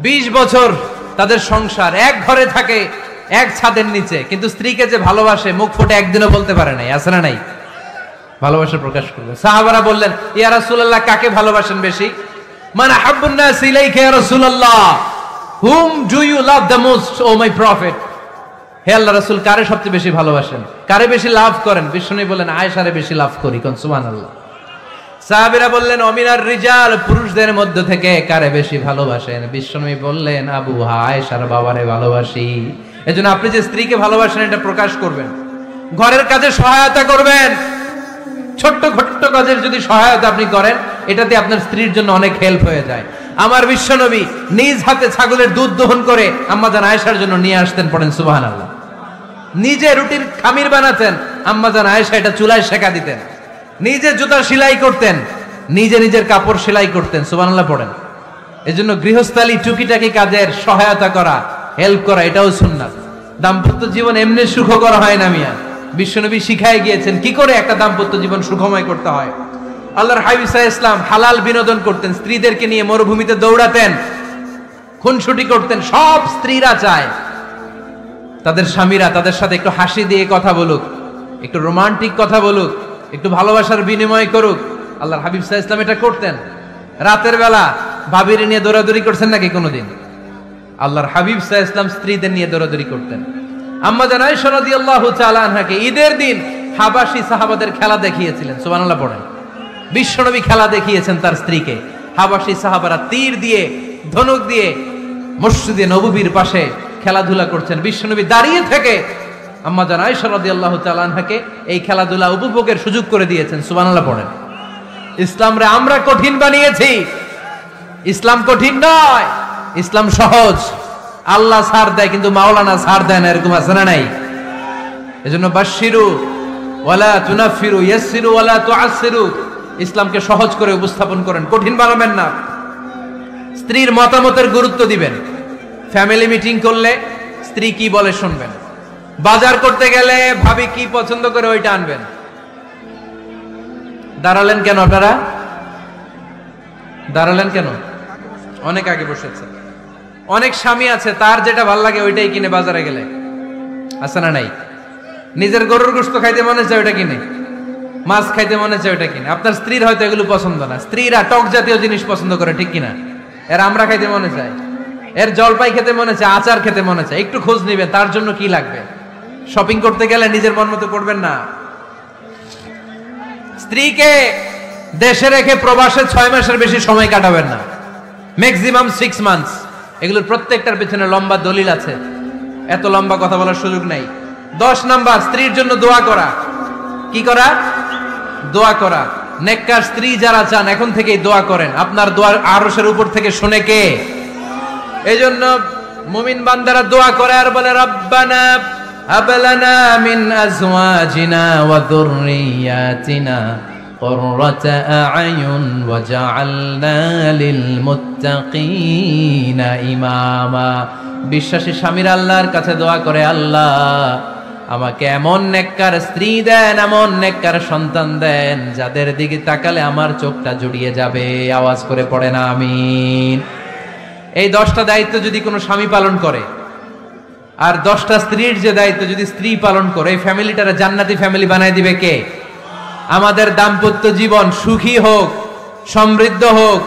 20 বছর তাদের সংসার, এক ঘরে থাকে, এক ছাদের নিচে, কিন্তু স্ত্রীকে যে ভালোবাসে মুখ ফুটে একদিনও বলতে পারে নাই। আছে না নাই? ভালোবাসা প্রকাশ করবে। সাহাবারা বললেন, ইয়া রাসূলুল্লাহ, কাকে ভালোবাসেন বেশি? মান আহাব্বুন নাস ইলাইকা ইয়া রাসূলুল্লাহ, whom do you love the most, O my prophet? হে আল্লাহ রাসূল, কারে সবচেয়ে বেশি ভালোবাসেন, কারে বেশি লাভ করেন? বিশ্বনবী বললেন, আয়েশারে বেশি লাভ করি। কোন সুবহানাল্লাহ। সাহাবীরা বললেন, অমিনার রিজাল, পুরুষদের মধ্য থেকে কারে বেশি ভালোবাসেন? বিশ্বনবী বললেন, আবু আয়েশার বাবারে ভালোবাসি। এজন্য আপনি যে স্ত্রীকে ভালোবাসেন এটা প্রকাশ করবেন, ঘরের কাজে সহায়তা করবেন। ছোট্ট ছোট্ট কাজের যদি সহায়তা আপনি করেন, এটাতে আপনার স্ত্রীর জন্য অনেক হেল্প হয়ে যায়। আমার বিশ্বনবী নিজ হাতে ছাগলের দুধ দহন করে আম্মাজান আয়েশার জন্য নিয়ে আসতেন, পড়েন সুবহানাল্লাহ। নিজে রুটির খামির বানাতেন, আম্মাজান আয়েশা এটা চুলায় সেকা দিতেন। নিজে জুতা সেলাই করতেন, নিজে নিজের কাপড় সেলাই করতেন, সুবহানাল্লাহ পড়েন। এজন্য গৃহস্থালী টুকিটাকি কাজের সহায়তা করা, হেল্প করা, এটাও সুন্নাত। দাম্পত্য জীবন এমনি সুখকর হয় না মিয়া। বিশ্বনবী শিখায় গিয়েছেন কি করে একটা দাম্পত্য জীবন সুখময় করতে হয়। আল্লাহর হাবিব সাল্লাল্লাহু আলাইহি ওয়াসাল্লাম হালাল বিনোদন করতেন, স্ত্রীদেরকে নিয়ে মরুভূমিতে দৌড়াতেন, খুনসুটি করতেন। সব স্ত্রীরা চায় তাদের স্বামীরা তাদের সাথে একটু হাসি দিয়ে কথা বলুক, একটু রোমান্টিক কথা বলুক, একটু ভালোবাসার বিনিময় করুক। আল্লাহর হাবিব সাল্লাল্লাহু আলাইহি ওয়াসাল্লাম এটা করতেন। রাতের বেলা ভাবিরে নিয়ে দৌড়াদৌড়ি করছেন নাকি কোনোদিন? আল্লাহর হাবিব সাল্লাল্লাহু আলাইহি ওয়াসাল্লাম স্ত্রীদের নিয়ে দৌড়াদৌড়ি করতেন। আম্মা জান আয়েশা রাদিয়াল্লাহু তাআলা আনহাকে ঈদের দিন হাবাশি সাহাবাদের খেলা দেখিয়েছিলেন, সুবহানাল্লাহ পড়েন। বিশ্বনবী খেলা দেখিয়েছেন তার স্ত্রীকে। হাবাশি সাহাবারা তীর দিয়ে, ধনুক দিয়ে মসজিদে নববীর পাশে খেলাধুলা করছেন। বিশ্বনবী দাঁড়িয়ে থেকে আম্মা জান আয়েশা রাদিয়াল্লাহু তাআলা আনহাকে এই খেলাধুলা উপভোগের সুযোগ করে দিয়েছেন, সুবহানাল্লাহ পড়েন। ইসলামরে আমরা কঠিন বানিয়েছি, ইসলাম কঠিন নয়, ইসলাম সহজ। আল্লাহ ছাড় দেয় কিন্তু মাওলানা ছাড় দেয় না, এরকম আছে না নাই? এজন্য বাশশিরু ওয়ালা তুনাফিরু, ইয়াসসিরু ওয়ালা তুআসসিরু। ইসলামকে সহজ করে উপস্থাপন করেন, কঠিন বানাবেন না। স্ত্রীর মতামতের গুরুত্ব দিবেন। ফ্যামিলি মিটিং করলে স্ত্রী কি বলে শুনবেন। বাজার করতে গেলে ভাবি কি পছন্দ করে ওইটা আনবেন। দাঁড়ালেন কেন আপনারা? দাঁড়ালেন কেন? অনেক আগে বসেছে। অনেক স্বামী আছে তার যেটা ভাল লাগে ওইটাই কিনে বাজারে গেলে, আছে না নাই? নিজের গরুর গোশত খাইতে মনে চায় ওইটা কিনে, মাছ খাইতে মনে চায় ওইটা কিনে। আপনার স্ত্রীর হয়তো এগুলো পছন্দ না। স্ত্রীরা টক জাতীয় জিনিস পছন্দ করে, ঠিক কিনা? এর আমরা খাইতে মনে চায়, এর জলপাই খেতে মনে চায়, আচার খেতে মনে চায়। একটু খোঁজ নিবেন তার জন্য কি লাগবে। শপিং করতে গেলে নিজের মন মতো করবেন না। স্ত্রীকে দেশে রেখে প্রবাসে 6 মাসের বেশি সময় কাটাবেন না, ম্যাক্সিমাম 6 মান্থস। এগুলোর প্রত্যেকটার পেছনে লম্বা দলিল আছে, এত লম্বা কথা বলার সুযোগ নাই। 10 নাম্বার, স্ত্রীর জন্য দোয়া করা। কি করা? দোয়া করা। নেককার স্ত্রী যারা চান এখন থেকেই দোয়া করেন। আপনার দোয়ার আরশের উপর থেকে শুনে কে? এজন্য মুমিন বান্দারা দোয়া করে আর বলে, রব্বানা হাব লানা মিন আজওয়াজিনা ওয়া যুররিয়াতিনা কুররাতা আ'য়ুন ওয়াজআলনা লিল মুত্তাকিনা ইমামা। বিশ্বাসী স্বামীরা আল্লাহর কাছে দোয়া করে, আল্লাহ আমাকে এমন নেককার স্ত্রী দেন, এমন নেককার সন্তান দেন যাদের দিকে তাকালে আমার চোখটা জুড়িয়ে যাবে। আওয়াজ করে পড়েন আমিন। এই 10টা দায়িত্ব যদি কোনো স্বামী পালন করে, আর 10টা স্ত্রীর যে দায়িত্ব যদি স্ত্রী পালন করে, এই ফ্যামিলিটারে জান্নাতি ফ্যামিলি বানায় দিবে কে? আমাদের দাম্পত্য জীবন সুখী হোক, সমৃদ্ধ হোক,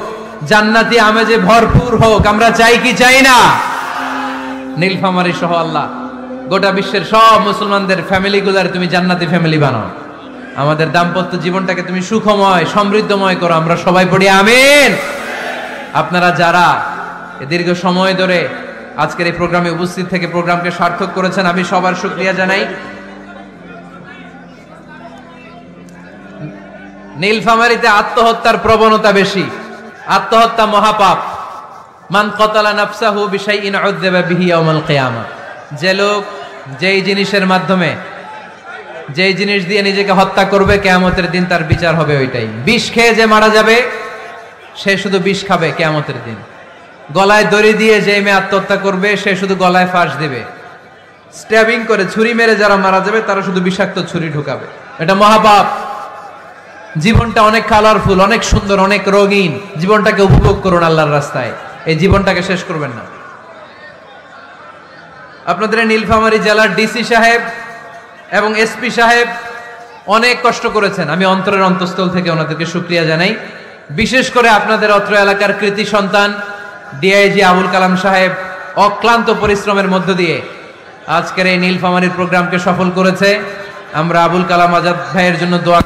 জান্নাতি আমেজে ভরপুর হোক। আমরা চাই কি চাই না? নীলফামারী সহ আল্লাহ গোটা বিশ্বের সব মুসলমানদের ফ্যামিলিগুলার তুমি জান্নাতি ফ্যামিলি বানাও। আমাদের দাম্পত্য জীবনটাকে তুমি সুখময়, সমৃদ্ধময় করো। আমরা সবাই পড়ি আমিন। আপনারা যারা দীর্ঘ সময় ধরে আজকের এই প্রোগ্রামে উপস্থিত থেকে প্রোগ্রামকে সার্থক করেছেন, আমি সবার শুকরিয়া জানাই। নীলফামারীতে আত্মহত্যার প্রবণতা বেশি। আত্মহত্যা মহাপাপ। মান কতালা নাফসাহু বিশাইইন উযযিবা বিহি ইয়াউমাল কিয়ামা। যে লোক যেই জিনিসের মাধ্যমে, যেই জিনিস দিয়ে নিজেকে হত্যা করবে, কিয়ামতের দিন তার বিচার হবে ওইটাই। বিষ খেয়ে যে মারা যাবে সে শুধু বিষ খাবে কিয়ামতের দিন। গলায় দড়ি দিয়ে যে মেয়ে আত্মহত্যা করবে সে শুধু গলায় ফাঁস দিবে। স্ট্যাবিং করে ছুরি মেরে যারা মারা যাবে তারা শুধু বিষাক্ত ছুরি ঢুকাবে। এটা মহাপাপ। জীবনটা অনেক কালারফুল, অনেক সুন্দর, অনেক রঙিন। জীবনটাকে উপভোগ করুন আল্লাহর রাস্তায়, এই জীবনটাকে শেষ করবেন না। আপনাদের নীলফামারী জেলার ডিসি সাহেব এবং এসপি সাহেব অনেক কষ্ট করেছেন, আমি অন্তরের অন্তঃস্থল থেকে ওনাদেরকে শুকরিয়া জানাই। বিশেষ করে আপনাদের অত্র এলাকার কৃতি সন্তান ডিআইজি আবুল কালাম সাহেব অক্লান্ত পরিশ্রমের মধ্য দিয়ে আজকের এই নীলফামারীর প্রোগ্রামকে সফল করেছে। আমরা আবুল কালাম আজাদ ভাইয়ের জন্য দোয়া